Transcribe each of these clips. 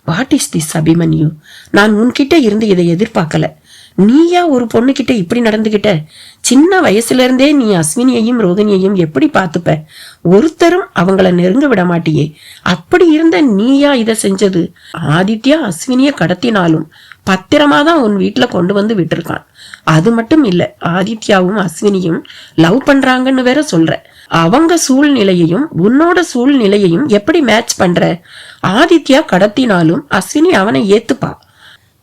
What is this Abhimanyu? நான் உன்கிட்ட இருந்து இதை எதிர்பார்க்கல. நீயா ஒரு பொண்ணுகிட்ட இப்படி நடந்துகிட்ட? சின்ன வயசுல இருந்தே நீ அஸ்வினியையும் ரோகிணியையும் எப்படி பார்த்துப்ப? ஒருத்தரும் அவங்கள நெருங்க விட மாட்டியே. அப்படி இருந்த நீயா இத செஞ்சது? ஆதித்யா அஸ்வினிய கடத்தினாலும் பத்திரமாதான் உன் வீட்டுல கொண்டு வந்து விட்டுருக்கான். அது மட்டும் இல்ல, ஆதித்யாவும் அஸ்வினியும் லவ் பண்றாங்கன்னு வேற சொல்ற. அவங்க சூழ்நிலையையும் உன்னோட சூழ்நிலையையும் எப்படி மேட்ச் பண்ற? ஆதித்யா கடத்தினாலும் அஸ்வினி அவனை ஏத்துப்பா.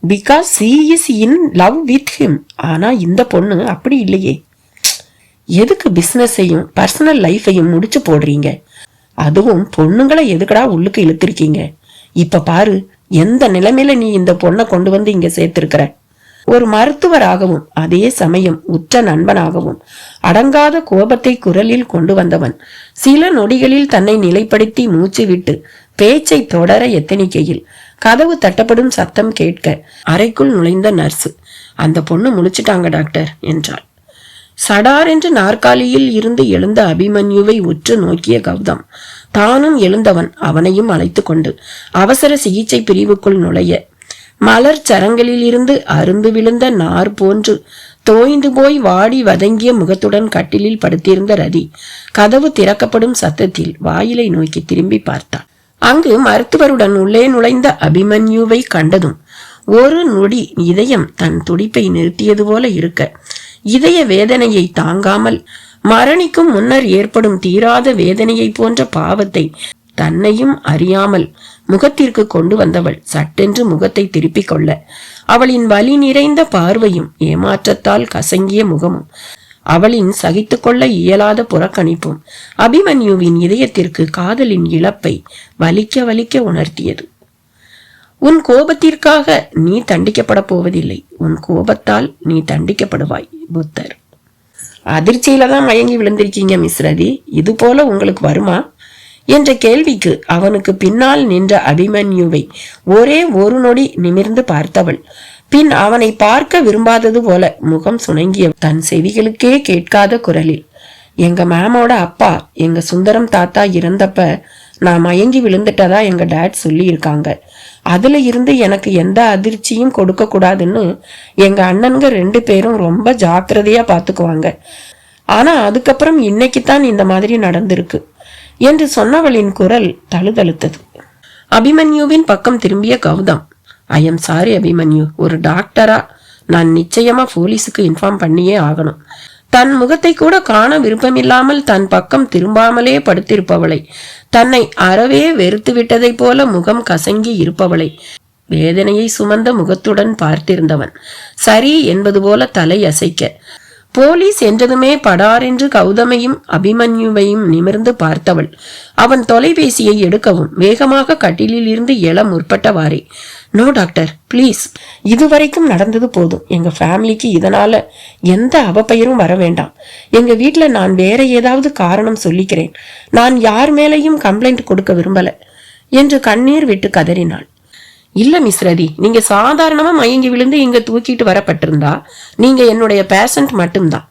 Because she is in love with him. ஆனா இந்த பொண்ணு அப்படி இல்லையே. எதுக்கு பிசினஸையும் பர்சனல் லைஃபையும் முடிச்சு போடுறீங்க? அதுவும் பொண்ணுங்களை எதுக்கடா உள்ளுக்கு இழுத்திருக்கீங்க? இப்ப பாரு எந்த நிலைமையில நீ இந்த பொண்ணை கொண்டு வந்து இங்க சேர்த்திருக்கிற. ஒரு மருத்துவராகவும் அதே சமயம் உற்ற நண்பனாகவும் அடங்காத கோபத்தை குரலில் கொண்டு வந்தவன் சில நொடிகளில் தன்னை நிலைப்படுத்தி மூச்சு விட்டு பேச்சை தொடர எத்தனிக்கையில் கதவு தட்டப்படும் சத்தம் கேட்க அறைக்குள் நுழைந்த நர்ஸ், அந்த பொண்ணு முழிச்சிட்டாங்க டாக்டர் என்றாள். சடார் என்று நாற்காலியில் இருந்து எழுந்த அபிமன்யுவை உற்று நோக்கிய கௌதம் தானும் எழுந்தவன் அவனையும் அழைத்து கொண்டு அவசர சிகிச்சை பிரிவுக்குள் நுழைய மலர் சரங்களில் இருந்து அருந்து விழுந்த நார் போன்று தோய்ந்து போய் வாடி வதங்கிய முகத்துடன் கட்டிலில் படுத்திருந்த ரதி கதவு திறக்கப்படும் சத்தத்தில் வாயிலை நோக்கி திரும்பி பார்த்தாள். அங்கு மருத்துவருடன் உள்ளே நுழைந்த அபிமன்யுவை கண்டதும் ஒரு நொடி இதயம் தன் துடிப்பை நிறுத்தியது போல இருக்க, இதய வேதனையை தாங்காமல் மரணிக்கும் முன்னர் ஏற்படும் தீராத வேதனையை போன்ற பாவத்தை தன்னையும் அறியாமல் முகத்திற்கு கொண்டு வந்தவள் சட்டென்று முகத்தை திருப்பிக் கொள்ள, அவளின் வலி நிறைந்த பார்வையும் ஏமாற்றத்தால் கசங்கிய முகமும் அவளின் சகித்து கொள்ள இயலாத புறக்கணிப்பும் அபிமன்யுவின் இதயத்திற்கு காதலின் இழப்பை வலிக்க வலிக்க உணர்த்தியது. உன் கோபத்திற்காக நீ தண்டிக்கப்பட போவதில்லை, உன் கோபத்தால் நீ தண்டிக்கப்படுவாய் புத்தர். அதிர்ச்சியில தான் மயங்கி விழுந்திருக்கீங்க மிஸ் ரதி, இது போல உங்களுக்கு வருமா என்ற கேள்விக்கு அவனுக்கு பின்னால் நின்ற அபிமன்யுவை ஒரே ஒரு நொடி நிமிர்ந்து பார்த்தவள் பின் அவனை பார்க்க விரும்பாதது போல முகம் சுணங்கிய தன் செவிகளுக்கே கேட்காத குரலில், எங்க மேமோட அப்பா எங்க சுந்தரம் தாத்தா இறந்தப்ப நான் மயங்கி விழுந்துட்டதா எங்க டேட் சொல்லி இருக்காங்க. அதுல இருந்து எனக்கு எந்த அதிர்ச்சியும் கொடுக்க கூடாதுன்னு எங்க அண்ணன்க 2 பேரும் ரொம்ப ஜாக்கிரதையா பாத்துக்குவாங்க. ஆனா அதுக்கப்புறம் இன்னைக்குத்தான் இந்த மாதிரி நடந்திருக்கு என்று சொன்னவளின் குரல் தழுதழுத்தது. அபிமன்யுவின் பக்கம் திரும்பிய Gautam, I am sorry Abhimanyu, ஒரு டாக்டரா நான் நிச்சயமா போலீஸுக்கு இன்ஃபார்ம் பண்ணியே ஆகணும். தன் முகத்தை கூட காண விருப்பமில்லாமல் தன் பக்கம் திரும்பாமலே படுத்திருப்பவளை, தன்னை அறவே வெறுத்து விட்டதை போல முகம் கசங்கி இருப்பவளை வேதனையை சுமந்த முகத்துடன் பார்த்திருந்தவன் சரி என்பது போல தலை அசைக்க, போலீஸ் என்றதுமே படாரென்று கௌதமையும் அபிமன்யுவையும் நிமிர்ந்து பார்த்தவள் அவன் தொலைபேசியை எடுக்கவும் வேகமாக கட்டிலில் இருந்து எழ முற்பட்டவாறே, நோ டாக்டர் பிளீஸ், இதுவரைக்கும் நடந்தது போதும். எங்க ஃபேமிலிக்கு இதனால எந்த அவப்பெயரும் வர வேண்டாம். எங்க வீட்டுல நான் வேற ஏதாவது காரணம் சொல்லிக்கிறேன். நான் யார் மேலையும் கம்ப்ளைண்ட் கொடுக்க விரும்பல என்று கண்ணீர் விட்டு கதறினாள். இல்ல மிஸ் ரதி, நீங்க சாதாரணமா மயங்கி விழுந்து இங்க தூக்கிட்டு வரப்பட்டிருந்தா நீங்க என்னுடைய பேஷண்ட் மட்டும்தான்.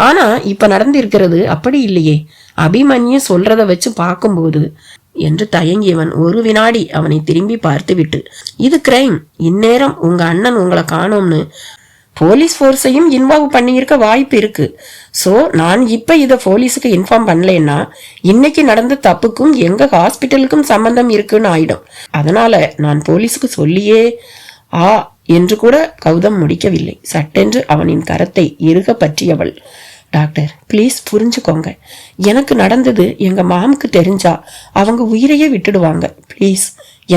ஆனா இப்ப நடந்திருக்கிறது அப்படி இல்லையே. அபிமன்யு சொல்றத வச்சு பார்க்கும்போது என்று தயங்கியவன் ஒரு வினாடி அவனை திரும்பி பார்த்து விட்டு, இது கிரைம். இந்நேரம் உங்க அண்ணன் உங்களை காணோம்னு போலீஸ் ஃபோர்ஸையும் இன்வால்வ் பண்ணியிருக்க வாய்ப்பு இருக்கு. சோ நான் இப்ப இத போலீஸுக்கு இன்ஃபார்ம் பண்ணலன்னா இன்னைக்கு நடந்த தப்புக்கும் எங்க ஹாஸ்பிட்டலுக்கும் சம்பந்தம் இருக்குன்னு ஆயிடும். அதனால நான் போலீஸுக்கு சொல்லியே என்று கூட கௌதம் முடிக்கவில்லை. சட்டென்று அவனின் கரத்தை இறுக பற்றியவள், டாக்டர் ப்ளீஸ் புரிஞ்சுக்கோங்க, எனக்கு நடந்தது எங்க மாமுக்கு தெரிஞ்சா அவங்க உயிரையே விட்டுடுவாங்க. ப்ளீஸ்,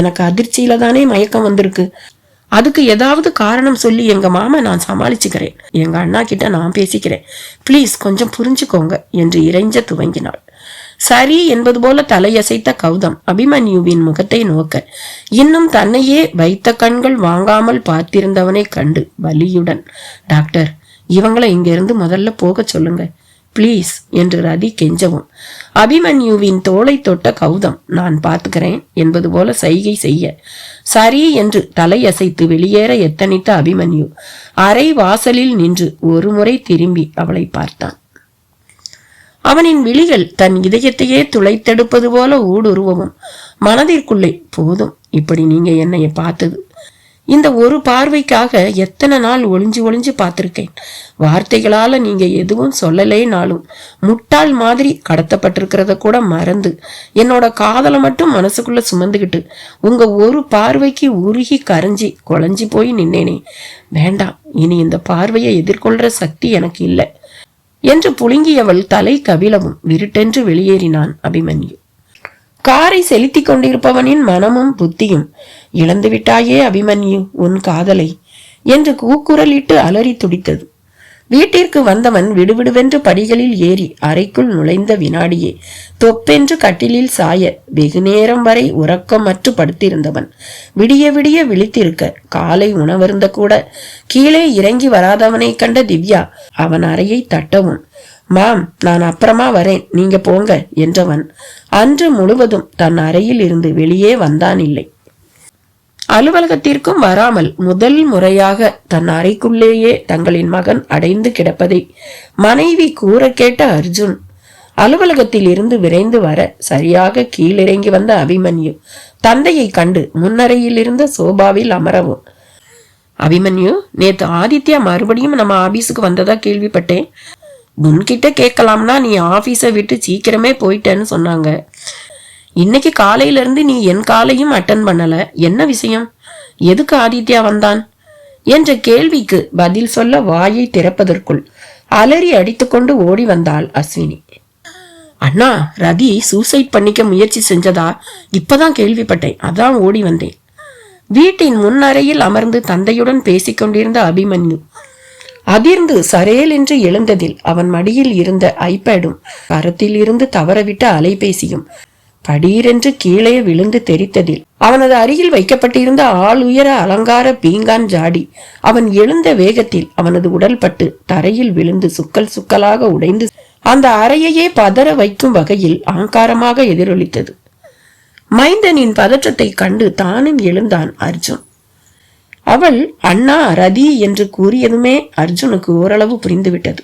எனக்கு அதிர்ச்சியில தானே மயக்கம் வந்திருக்கு. அதுக்கு ஏதாவது காரணம் சொல்லி எங்க மாமா நான் சமாளிச்சுக்கிறேன். எங்க அண்ணா கிட்ட நான் பேசிக்கிறேன். ப்ளீஸ் கொஞ்சம் புரிஞ்சுக்கோங்க என்று இறைஞ்ச துவங்கினாள். சரி என்பது போல தலையசைத்த கௌதம் அபிமன்யுவின் முகத்தை நோக்க, இன்னும் தன்னையே வைத்த கண்கள் வாங்காமல் பார்த்திருந்தவனை கண்டு வலியுடன், டாக்டர் இவங்களை இங்கிருந்து முதல்ல போக சொல்லுங்க பிளீஸ் என்று ரதி கெஞ்சவும், அபிமன்யுவின் தோளை தொட்ட கௌதம் நான் பார்த்துக்கிறேன் என்பது போல சைகை செய்ய, சரி என்று தலையசைத்து வெளியேற எத்தனித்த அபிமன்யு அரை வாசலில் நின்று ஒரு முறை திரும்பி அவளை பார்த்தான். அவனின் விழிகள் தன் இதயத்தையே துளைத்தெடுப்பது போல ஊடுருவவும் மனதிற்குள்ளே போதும் இப்படி நீங்க என்னைய பார்த்தது. இந்த ஒரு பார்வைக்காக எத்தனை நாள் ஒளிஞ்சு ஒளிஞ்சு பார்த்துருக்கேன். வார்த்தைகளால நீங்க எதுவும் சொல்லலேனாலும் முட்டாள் மாதிரி கடத்தப்பட்டிருக்கிறத கூட மறந்து என்னோட காதலை மட்டும் மனசுக்குள்ள சுமந்துக்கிட்டு உங்க ஒரு பார்வைக்கு உருகி கரைஞ்சி குழஞ்சி போய் நின்னேனே. வேண்டாம், இனி இந்த பார்வையை எதிர்கொள்ற சக்தி எனக்கு இல்லை என்று புழுங்கியவள் தலை கவிழவும் விருட்டென்று வெளியேறினான் அபிமன்யு. காரை செலுத்திக் கொண்டிருப்பவனின் மனமும் புத்தியும் இழந்து விட்டாயே அபிமன்யு உன் காதலை என்று கூக்குரலிட்டு அலறி துடித்தது. வீட்டிற்கு வந்தவன் விடுவிடுவென்று படிகளில் ஏறி அறைக்குள் நுழைந்த வினாடியே தொப்பென்று கட்டிலில் சாய வெகு நேரம் வரை உறக்கமற்று படுத்திருந்தவன் விடிய விடிய விழித்திருக்க காலை உணவருந்த கூட கீழே இறங்கி வராதவனை கண்ட திவ்யா அவன் அறையை தட்டவும், மாம், நான் அப்புறமா வரேன், நீங்க போங்க என்றவன் அன்று முழுவதும் தன் அறையில் இருந்து வெளியே வந்தான் இல்லை. அலுவலகத்திற்கும் வராமல் முதல் முறையாக தன் அறைக்குள்ளேயே தங்களின் மகன் அடைந்து கிடப்பதை மனைவி கூற கேட்ட அர்ஜுன் அலுவலகத்தில் இருந்து விரைந்து வர சரியாக கீழிறங்கி வந்த அபிமன்யு தந்தையை கண்டு முன்னறையில் இருந்த சோபாவில் அமரவும், அபிமன்யு, நேத்து ஆதித்யா மறுபடியும் நம்ம ஆபீஸுக்கு வந்ததா கேள்விப்பட்டேன். உன்கிட்ட கேட்கலாம்னா நீ ஆபீஸை விட்டு சீக்கிரமே போயிட்டேன்னு சொன்னாங்க. இன்னைக்கு காலையில இருந்து நீ என் காலையும் அட்டன் பண்ணல. என்ன விஷயம்? எதுக்கு ஆதித்யா வந்தான் என்ற கேள்விக்கு பதில் சொல்ல வாயை திறப்பதற்குள் அலறி அடித்துக்கொண்டு ஓடி வந்தாள் அஸ்வினி. அண்ணா, ரதி சூசைட் பண்ணிக்க முயற்சி செஞ்சதா இப்பதான் கேள்விப்பட்டேன், அதான் ஓடி வந்தேன். வீட்டின் முன்னறையில் அமர்ந்து தந்தையுடன் பேசிக்கொண்டிருந்த அபிமன்யு அதிர்ந்து சரேல் என்று எழுந்ததில் அவன் மடியில் இருந்த ஐபேடும் கரத்தில் இருந்து தவறவிட்ட அலைபேசியும் படீரென்று கீழே விழுந்து தெரித்ததில் அவனது அருகில் வைக்கப்பட்டிருந்த ஆள் உயர அலங்கார பீங்கான் ஜாடி அவன் எழுந்த வேகத்தில் அவனது உடல் பட்டு தரையில் விழுந்து சுக்கல் சுக்கலாக உடைந்து அந்த அறையையே பதற வைக்கும் வகையில் அகங்காரமாக எதிரொலித்தது. மைந்தனின் பதற்றத்தை கண்டு தானும் எழுந்தான் அர்ஜுன். அவள் அண்ணா ரதி என்று கூறியதுமே அர்ஜுனுக்கு ஓரளவு புரிந்துவிட்டது.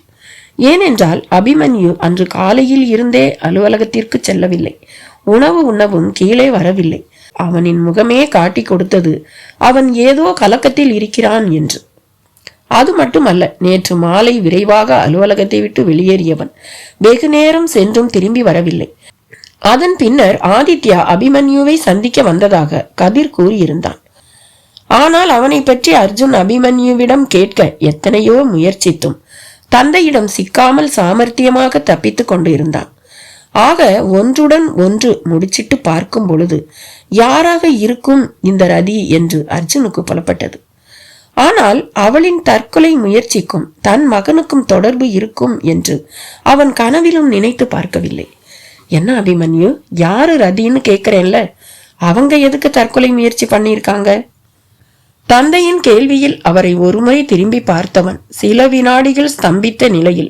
ஏனென்றால் அபிமன்யு அன்று காலையில் இருந்தே அலுவலகத்திற்கு செல்லவில்லை, உணவு உண்ணவும் கீழே வரவில்லை. அவனின் முகமே காட்டி கொடுத்தது அவன் ஏதோ கலக்கத்தில் இருக்கிறான் என்று. அது மட்டுமல்ல, நேற்று மாலை விரைவாக அலுவலகத்தை விட்டு வெளியேறியவன் வெகு நேரம் சென்றும் திரும்பி வரவில்லை. அதன் பின்னர் ஆதித்யா அபிமன்யுவை சந்திக்க வந்ததாக கதிர் கூறியிருந்தான். ஆனால் அவனை பற்றி அர்ஜுன் அபிமன்யுவிடம் கேட்க எத்தனையோ முயற்சித்தும் தந்தையிடம் சிக்காமல் சாமர்த்தியமாக தப்பித்துக் கொண்டு இருந்தான். ஆக ஒன்றுடன் ஒன்று முடிச்சிட்டு பார்க்கும் பொழுது யாராக இருக்கும் இந்த ரதி என்று அர்ஜுனுக்கு புலப்பட்டது. ஆனால் அவளின் தற்கொலை முயற்சிக்கும் தன் மகனுக்கும் தொடர்பு இருக்கும் என்று அவன் கனவிலும் நினைத்து பார்க்கவில்லை. என்ன அபிமன்யு, யாரு ரதின்னு கேட்கிறேன்ல, அவங்க எதுக்கு தற்கொலை முயற்சி பண்ணியிருக்காங்க? தந்தையின் கேள்வியில் அவரை ஒருமுறை திரும்பி பார்த்தவன் சில வினாடிகள் ஸ்தம்பித்த நிலையில்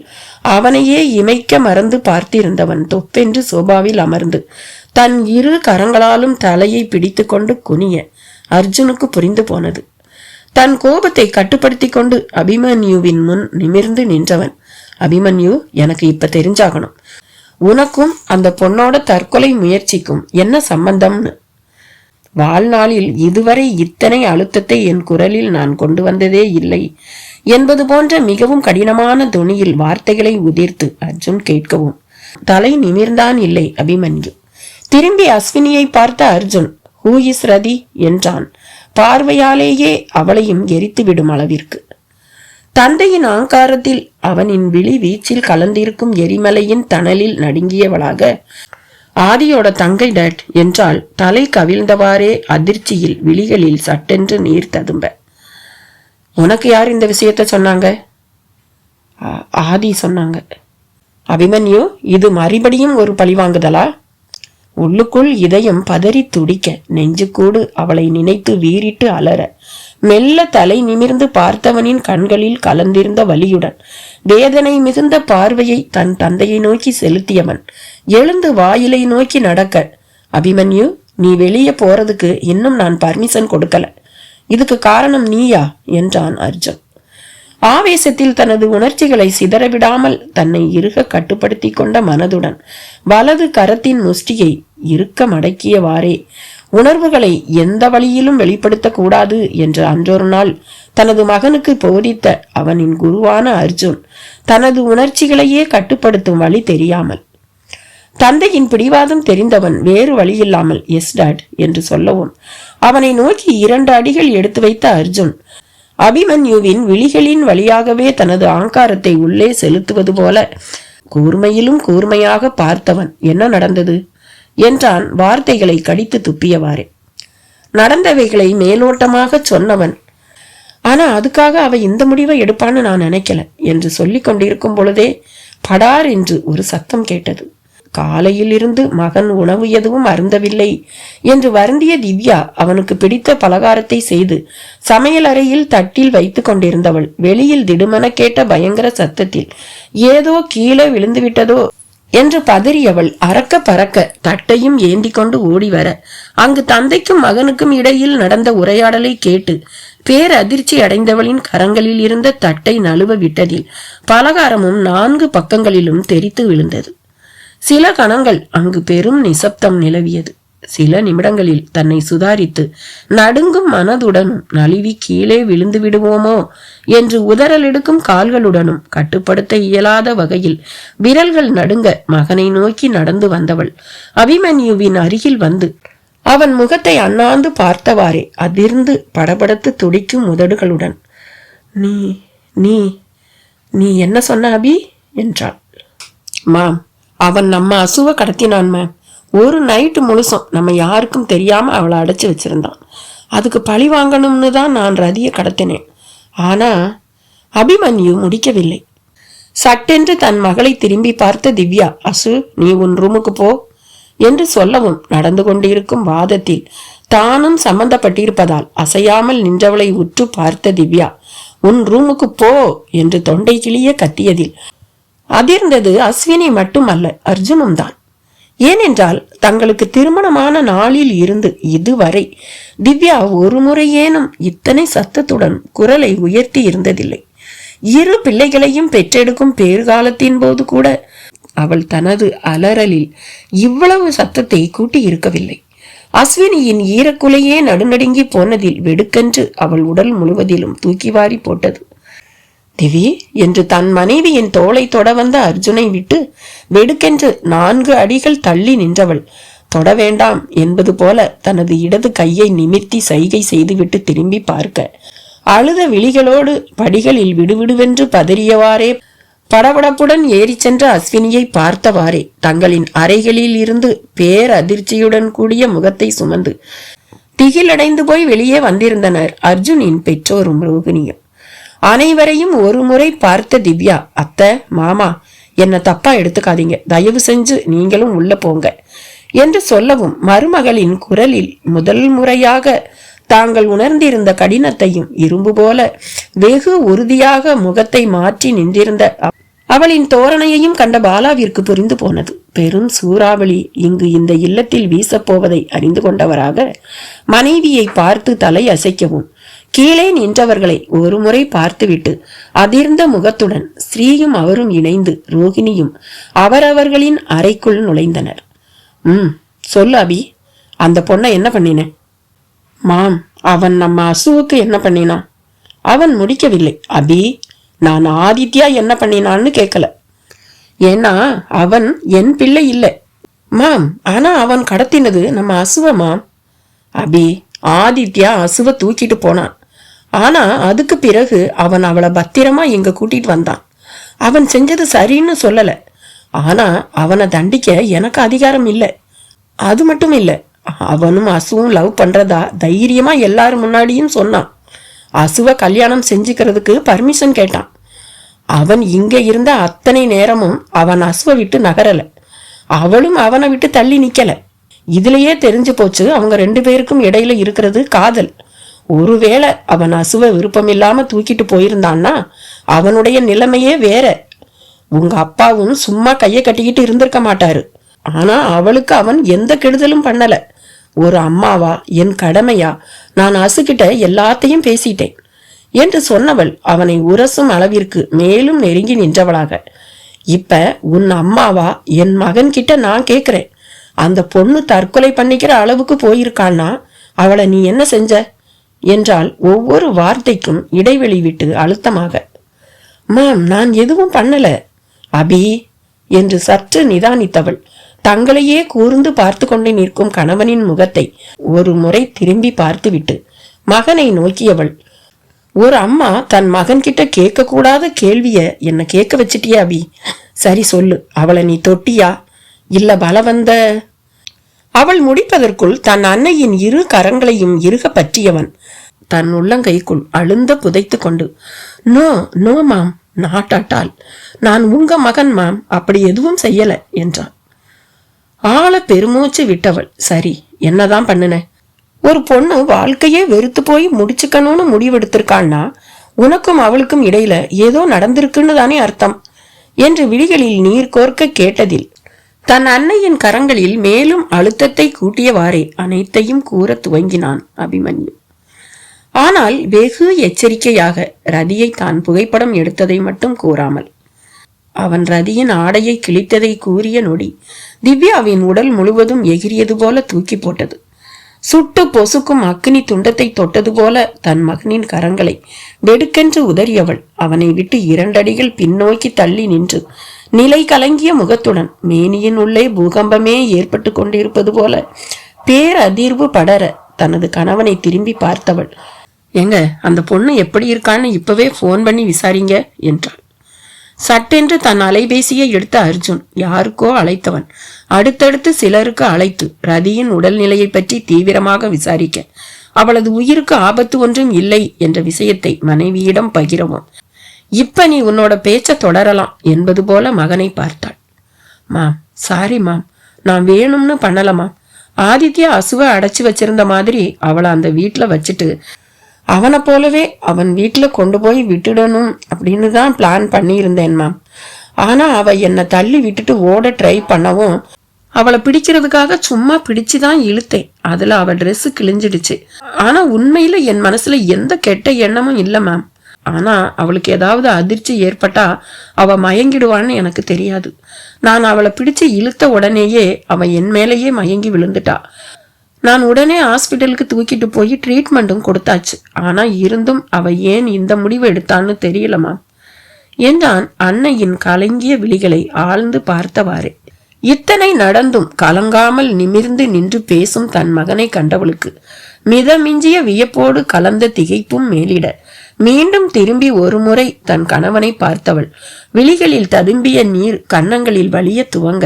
அவனையே இமைக்க மறந்து பார்த்திருந்தவன் தொப்பென்று சோபாவில் அமர்ந்து தன் இரு கரங்களாலும் தலையை பிடித்து கொண்டு குனிய அர்ஜுனுக்கு புரிந்து போனது. தன் கோபத்தை கட்டுப்படுத்தி கொண்டு அபிமன்யுவின் முன் நிமிர்ந்து நின்றவன், அபிமன்யு, எனக்கு இப்ப தெரிஞ்சாகணும், உனக்கும் அந்த பொண்ணோட தற்கொலை முயற்சிக்கும் என்ன சம்பந்தம்னு. வாழ்நாளில் இதுவரை இத்தனை அழுத்தத்தை என் குரலில் நான் கொண்டு வந்ததே இல்லை என்பது போன்ற மிகவும் கடினமான தொனியில் வார்த்தைகளை உதிர்த்து அர்ஜுன் கேட்கவும் தலை நிமிர்ந்தான் இல்லை அபிமன்யு. திரும்பி அஸ்வினியை பார்த்த அர்ஜுன், ஹூ இஸ் ரதி என்றான், பார்வையாலேயே அவளையும் எரித்துவிடும் அளவிற்கு. தந்தையின் ஆங்காரத்தில் அவனின் விழி வீச்சில் கலந்திருக்கும் எரிமலையின் தணலில் நடுங்கியவளாக, ஆதியோட தங்கை டேட் என்றால் தலை கவிழ்ந்தவாறே அதிர்ச்சியில் விழிகளில் சட்டென்று நீர் ததும்ப. உனக்கு யார் இந்த விஷயத்த சொன்னாங்க? ஆதி சொன்னாங்க. அபிமன்யு, இது மறுபடியும் ஒரு பழிவாங்குதலா? உள்ளுக்குள் இதயம் பதறி துடிக்க நெஞ்சுக்கூடு அவளை நினைத்து வீறிட்டு அலற மெல்ல தலை நிமிர்ந்து பார்த்தவனின் கண்களில் கலந்திருந்த வலியுடன் வேதனை மிகுந்த பார்வையை தன் தந்தையை நோக்கி செலுத்தியவன் எழுந்து வாயிலை நோக்கி நடக்க, அபிமன்யு, நீ வெளியே போறதுக்கு இன்னும் நான் பர்மிஷன் கொடுக்கல, இதுக்கு காரணம் நீயா என்றான் அர்ஜுன். ஆவேசத்தில் தனது உணர்ச்சிகளை சிதறவிடாமல் தன்னை இறுக கட்டுப்படுத்தி கொண்ட மனதுடன் வலது கரத்தின் முஷ்டியை இறுக்க மடக்கியவாறே உணர்வுகளை எந்த வழியிலும் வெளிப்படுத்தக்கூடாது என்று அன்றொரு நாள் தனது மகனுக்கு போதித்த அவனின் குருவான அர்ஜுன் தனது உணர்ச்சிகளையே கட்டுப்படுத்தும் வழி தெரியாமல், தந்தையின் பிடிவாதம் தெரிந்தவன் வேறு வழியில்லாமல் எஸ் டாட் என்று சொல்லவும் அவனை நோக்கி 2 அடிகள் எடுத்து வைத்த அர்ஜுன் அபிமன்யுவின் விழிகளின் வழியாகவே தனது ஆங்காரத்தை உள்ளே செலுத்துவது போல கூர்மையிலும் கூர்மையாக பார்த்தவன் என்ன நடந்தது என்றான், வார்த்தைகளை கடித்து துப்பியவாறே. நடந்தவைகளை மேலோட்டமாக சொன்னவன், ஆனா அதுக்காக அவ இந்த முடிவை எடுப்பான்னு நான் நினைக்கல என்று சொல்லிக் கொண்டிருக்கும் பொழுதே படார் என்று ஒரு சத்தம் கேட்டது. காலையில் இருந்து மகன் உணவு எதுவும் அருந்தவில்லை என்று வருந்திய திவ்யா அவனுக்கு பிடித்த பலகாரத்தை செய்து சமையல் அறையில் தட்டில் வைத்து கொண்டிருந்தவள் வெளியில் திடுமென கேட்ட பயங்கர சத்தத்தில் ஏதோ கீழே விழுந்து விட்டதோ என்று பதறியவள் அறக்க பறக்க தட்டையும் ஏந்தி கொண்டு ஓடி வர அங்கு தந்தைக்கும் மகனுக்கும் இடையில் நடந்த உரையாடலை கேட்டு பேரதிர்ச்சி அடைந்தவளின் கரங்களில் இருந்த தட்டை நழுவ விட்டதில் பலகாரமும் 4 பக்கங்களிலும் தெரித்து விழுந்தது. சில கணங்கள் அங்கு பெரும் நிசப்தம் நிலவியது. சில நிமிடங்களில் தன்னை சுதாரித்து நடுங்கும் மனதுடனும் நழுவி கீழே விழுந்து விடுவோமோ என்று உதறலெடுக்கும் கால்களுடனும் கட்டுப்படுத்த இயலாத வகையில் விரல்கள் நடுங்க மகனை நோக்கி நடந்து வந்தவள் அபிமன்யுவின் அருகில் வந்து அவன் முகத்தை அண்ணாந்து பார்த்தவாறே அதிர்ந்து படபடத்து துடிக்கும் உதடுகளுடன், நீ நீ நீ என்ன சொன்ன அபி என்றாள். மாம், அவன் நம்ம அசுவ கடத்தினான் மேம். ஒரு நைட்டு முழுசும் நம்ம யாருக்கும் தெரியாம அவளை அடைச்சு வச்சிருந்தான். அதுக்கு பழி வாங்கணும்னு தான் நான் ரதியை கடத்தினேன். ஆனா அபிமன்யு முடிக்கவில்லை. சட்டென்று தன் மகளை திரும்பி பார்த்த திவ்யா, அசு நீ உன் ரூமுக்கு போ என்று சொல்லவும் நடந்து கொண்டிருக்கும் வாதத்தில் தானும் சம்பந்தப்பட்டிருப்பதால் அசையாமல் நின்றவளை உற்று பார்த்த திவ்யா, உன் ரூமுக்கு போ என்று தொண்டை கிளிய கத்தியதில் அதிர்ந்தது அஸ்வினி மட்டுமல்ல, அர்ஜுனும் தான். ஏனென்றால் தங்களுக்கு திருமணமான நாளில் இருந்து இதுவரை திவ்யா ஒரு முறையேனும் இத்தனை சத்தத்துடன் குரலை உயர்த்தி இருந்ததில்லை. 2 பிள்ளைகளையும் பெற்றெடுக்கும் பேறுகாலத்தின் போது கூட அவள் தனது அலறலில் இவ்வளவு சத்தத்தை கூட்டி இருக்கவில்லை. அஸ்வினியின் ஈரக்குலையே நடுநடுங்கி போனதில் வெடுக்கென்று அவள் உடல் முழுவதிலும் தூக்கி வாரி போட்டது. திவி என்று தன் மனைவியின் தோளை தொட வந்த அர்ஜுனை விட்டு வெடுக்கென்று 4 அடிகள் தள்ளி நின்றவள் தொட வேண்டாம் என்பது போல தனது இடது கையை நிமிர்த்தி சைகை செய்துவிட்டு திரும்பி பார்க்க அழுத விழிகளோடு படிகளில் விடுவிடுவென்று பதறியவாறே படபடப்புடன் ஏறி சென்ற அஸ்வினியை பார்த்தவாறே தங்களின் அறைகளில் இருந்து பேரதிர்ச்சியுடன் கூடிய முகத்தை சுமந்து திகிலடைந்து போய் வெளியே வந்திருந்தனர் அர்ஜுனின் பெற்றோரும் ரோகிணியும். அனைவரையும் ஒரு முறை பார்த்த திவ்யா, அத்தை மாமா என்ன தப்பா எடுத்துக்காதீங்க, தயவு செஞ்சு நீங்களும் உள்ள போங்க என்று சொல்லவும் மருமகளின் குரலில் முதல் முறையாக தாங்கள் உணர்ந்திருந்த கடினத்தையும் இரும்பு போல வெகு உறுதியாக முகத்தை மாற்றி நின்றிருந்த அவளின் தோரணையையும் கண்ட பாலாவிற்கு புரிந்து போனது. பெரும் சூறாவளி இங்கு இந்த இல்லத்தில் வீசப்போவதை அறிந்து கொண்டவராக மனைவியை பார்த்து தலை அசைக்கவும் கீழே நின்றவர்களை ஒரு முறை பார்த்துவிட்டு அதிர்ந்த முகத்துடன் ஸ்ரீயும் அவரும் இணைந்து ரோகிணியும் அவரவர்களின் அறைக்குள் நுழைந்தனர். சொல்லு அபி, அந்த பொண்ணை என்ன பண்ணின? மாம், அவன் நம்ம அசுவுக்கு என்ன பண்ணினான்? அவன் முடிக்கவில்லை. அபி, நான் ஆதித்யா என்ன பண்ணினான்னு கேட்கல. ஏன்னா அவன் என் பிள்ளை இல்லை மாம். ஆனா அவன் கடத்தினது நம்ம அசுவ மாம். அபி, ஆதித்யா அசுவ தூக்கிட்டு போனான். ஆனா அதுக்கு பிறகு அவன் அவளை பத்திரமா இங்க கூட்டிட்டு வந்தான். அவன் செஞ்சது சரின்னு சொல்லல. ஆனா அவனை தண்டிக்க எனக்கு அதிகாரம் இல்லை. அது மட்டும் இல்ல, அவனும் அசுவும் லவ் பண்றதா தைரியமா எல்லாரும் முன்னாடியும் சொன்னான். அசுவ கல்யாணம் செஞ்சுக்கிறதுக்கு பர்மிஷன் கேட்டான். அவன் இங்க இருந்த அத்தனை நேரமும் அவன் அசுவ விட்டு நகரல. அவளும் அவனை விட்டு தள்ளி நிக்கல. இதுலயே தெரிஞ்சு போச்சு அவங்க 2 பேருக்கும் இடையில இருக்கிறது காதல். ஒருவேளை அவன் அசுவ விருப்பம் இல்லாம தூக்கிட்டு போயிருந்தான்னா அவனுடைய நிலைமையே வேற. உங்க அப்பாவும் சும்மா கையை கட்டிக்கிட்டு இருந்திருக்க மாட்டாரு. ஆனா அவளுக்கு அவன் எந்த கெடுதலும் பண்ணல. ஒரு அம்மாவா என் கடமையா நான் அசுகிட்ட எல்லாத்தையும் பேசிட்டேன் என்று சொன்னவள் அவனை உரசும் அளவிற்கு மேலும் நெருங்கி நின்றவளாக, இப்ப உன் அம்மாவா என் மகன் கிட்ட நான் கேக்குறேன், அந்த பொண்ணு தற்கொலை பண்ணிக்கிற அளவுக்கு போயிருக்கான்னா அவளை நீ என்ன செஞ்ச என்றால் ஒவ்வொரு வார்த்தைக்கும் இடைவெளி விட்டு அழுத்தமாக. மாம், நான் எதுவும் பண்ணல அபி என்று சற்று நிதானித்தவள் தங்களையே கூர்ந்து பார்த்து கொண்டு நிற்கும் கணவனின் முகத்தை ஒரு முறை திரும்பி பார்த்துவிட்டு மகனை நோக்கியவள். ஒரு அம்மா தன் மகன் கிட்ட கேட்க கூடாத கேள்விய என்ன கேட்க வச்சிட்டியா அபி? சரி சொல்லு, அவளை நீ தொட்டியா இல்ல பலவந்த? அவள் முடிப்பதற்குள் தன் அன்னையின் இரு கரங்களையும் இறுக பற்றியவன் தன் உள்ளங்கைக்குள் அழுந்த புதைத்து கொண்டு, no no mom, not at all, நான் உங்க மகன் மாம், அப்படி எதுவும் செய்யல என்றான். ஆள பெருமூச்சு விட்டவள், சரி என்னதான் பண்ணுன? ஒரு பொண்ணு வாழ்க்கையே வெறுத்து போய் முடிச்சுக்கணும்னு முடிவெடுத்திருக்கான்னா உனக்கும் அவளுக்கும் இடையில ஏதோ நடந்திருக்குன்னு தானே அர்த்தம் என்று விழிகளில் நீர் கோர்க்க கேட்டதில் தன் அன்னையின் கரங்களில் மேலும் அழுத்தத்தை கூட்டியவாறே அனைத்தையும் கூற துவங்கினான் அபிமன்யு. ஆனால் வெகு எச்சரிக்கையாக ரதியை தான் புகைப்படம் எடுத்ததை மட்டும் கூறாமல். அவன் ரதியின் ஆடையை கிழித்ததை கூறிய நொடி திவ்யாவின் உடல் முழுவதும் எகிரியது போல தூக்கி போட்டது. சுட்டு பொசுக்கும் அக்னி துண்டத்தை தொட்டது போல தன் மகனின் கரங்களை வெடுக்கென்று உதறியவள் அவனை விட்டு 2 அடிகள் பின்னோக்கி தள்ளி நின்று நிலை கலங்கிய முகத்துடன் மேனியின் உள்ளே பூகம்பமே ஏற்பட்டு கொண்டிருப்பது போல பேரதிர்வு படர தனது கணவனை திரும்பி பார்த்தவள், எங்க அந்த பொண்ணு எப்படி இருக்கான்னு இப்பவே போன் பண்ணி விசாரிங்க என்றாள். சட்டென்று தன் அலைபேசியை எடுத்த அர்ஜுன் யாருக்கோ அழைத்தவன் அடுத்தடுத்து சிலருக்கு அழைத்து ரதியின் உடல்நிலையை பற்றி தீவிரமாக விசாரிக்க அவளது உயிருக்கு ஆபத்து ஒன்றும் இல்லை என்ற விஷயத்தை மனைவியிடம் பகிரவும், இப்ப நீ உன்னோட பேச்ச தொடரலாம் என்பது போல மகனை பார்த்தாள். மாம், சாரி மாம், நான் வேணும்னு பண்ணலமா. ஆதித்யா அசுவை அடைச்சு வச்சிருந்த மாதிரி அவளை அந்த வீட்டுல வச்சுட்டு அவனை போலவே அவன் வீட்டுல கொண்டு போய் விட்டுடணும் அப்படின்னு தான் பிளான் பண்ணியிருந்தேன் மேம். ஆனா அவ என்னை தள்ளி விட்டுட்டு ஓட ட்ரை பண்ணவும் அவளை பிடிக்கிறதுக்காக சும்மா பிடிச்சுதான் இழுத்தேன். அதுல அவ ட்ரெஸ் கிழிஞ்சிடுச்சு. ஆனா உண்மையில என் மனசுல எந்த கெட்ட எண்ணமும் இல்ல மேம். ஆனா அவளுக்கு ஏதாவது அதிர்ச்சி ஏற்பட்டா அவ மயங்கிடுவான்னு எனக்கு தெரியாது. நான் அவளை பிடிச்சு இழுத்த உடனேயே அவ என் மேலேயே மயங்கி விழுந்துட்டா. நான் உடனே ஹாஸ்பிட்டலுக்கு தூக்கிட்டு போய் ட்ரீட்மெண்ட்டும் கொடுத்தாச்சு. ஆனா இருந்தும் அவ ஏன் இந்த முடிவு எடுத்தான்னு தெரியலமா என்றான் அன்னையின் கலங்கிய விழிகளை ஆழ்ந்து பார்த்தவாறே. இத்தனை நடந்தும் கலங்காமல் நிமிர்ந்து நின்று பேசும் தன் மகனை கண்டவளுக்கு மிதமிஞ்சிய வியப்போடு கலந்த திகைப்பும் மேலிட மீண்டும் திரும்பி ஒரு முறை தன் கணவனை பார்த்தவள் விழிகளில் ததும்பிய நீர் கன்னங்களில் வலிய துவங்க,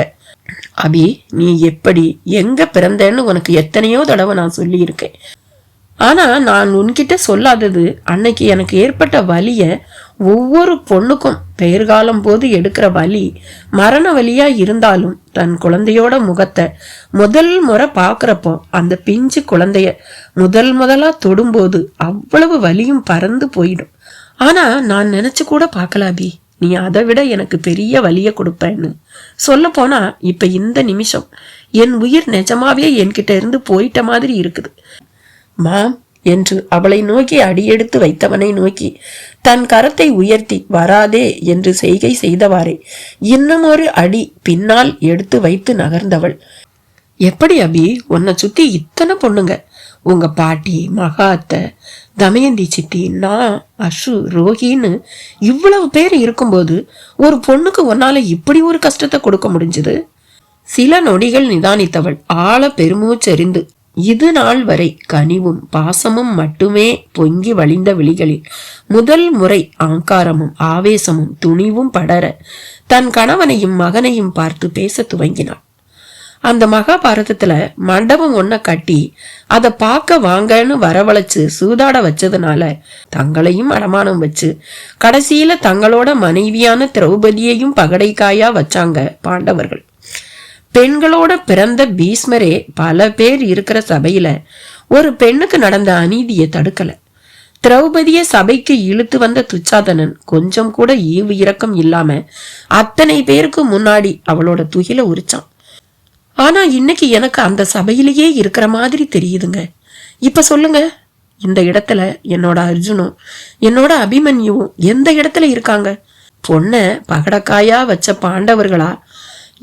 அபி, நீ எப்படி எங்க பிறந்தேன்னு உனக்கு எத்தனையோ தடவை நான் சொல்லி இருக்கேன். ஆனா நான் உன்கிட்ட சொல்லாதது அன்னைக்கு எனக்கு ஏற்பட்ட வலிய ஒவ்வொரு பொண்ணுக்கும் பெயர்காலம் போது எடுக்கிற வலி மரண வலியா இருந்தாலும் தன் குழந்தையோட முகத்தை முதல் முறை பாக்குறப்போ அந்த பிஞ்சு குழந்தைய முதலா தொடும்போது அவ்வளவு வலியும் பறந்து போயிடும். ஆனா நான் நினைச்சு கூட பார்க்கல அபி, நீ அதை விட எனக்கு பெரிய வலிய கொடுப்பேன்னு. சொல்ல போனா இப்ப இந்த நிமிஷம் என் உயிர் நிஜமாவே என்கிட்ட இருந்து போயிட்ட மாதிரி இருக்குது மாம் என்று அவளை நோக்கி அடியெடுத்து வைத்தவனை நோக்கி தன் கரத்தை உயர்த்தி வராதே என்று செய்கை செய்தவாறே இன்னும் ஒரு அடி பின்னால் எடுத்து வைத்து நகர்ந்தவள். எப்படி அபி, உன்னை சுத்தி இத்தனை பொண்ணுங்க, உங்க பாட்டி, மகாத்த, தமயந்தி சித்தி, நான், அஷு, ரோஹின்னு இவ்வளவு பேர் இருக்கும்போது ஒரு பொண்ணுக்கு உன்னால இப்படி ஒரு கஷ்டத்தை கொடுக்க முடிஞ்சது? சில நொடிகள் நிதானித்தவள் ஆழ பெருமூச்செறிந்து இது நாள் வரை கனிவும் பாசமும் மட்டுமே பொங்கி வழிந்த விழிகளில் முதல் முறை ஆங்காரமும் ஆவேசமும் துணிவும் படர தன் கணவனையும் மகனையும் பார்த்து பேச துவங்கினாள். அந்த மகாபாரதத்துல மண்டபம் ஒன்ன கட்டி அதை பார்க்க வாங்கன்னு வரவழைச்சு சூதாட வச்சதுனால தங்களையும் அடமானம் வச்சு கடைசியில தங்களோட மனைவியான திரௌபதியையும் பகடைக்காயா வச்சாங்க பாண்டவர்கள். பெண்களோட பிறந்த பீஷ்மரே பல பேர் இருக்கிற சபையில ஒரு பெண்ணுக்கு நடந்த அநீதியை தடுக்கல. திரௌபதிய சபைக்கு இழுத்து வந்த துச்சாதனன் கொஞ்சம் கூட ஈவு இரக்கம் இல்லாம அத்தனை பேருக்கு முன்னாடி அவளோட துகில உரிச்சான். ஆனா இன்னைக்கு எனக்கு அந்த சபையிலேயே இருக்கிற மாதிரி தெரியுதுங்க. இப்ப சொல்லுங்க, இந்த இடத்துல என்னோட அர்ஜுனும் என்னோட அபிமன்யுவும் எந்த இடத்துல இருக்காங்க? பொண்ண பகடக்காயா வச்ச பாண்டவர்களா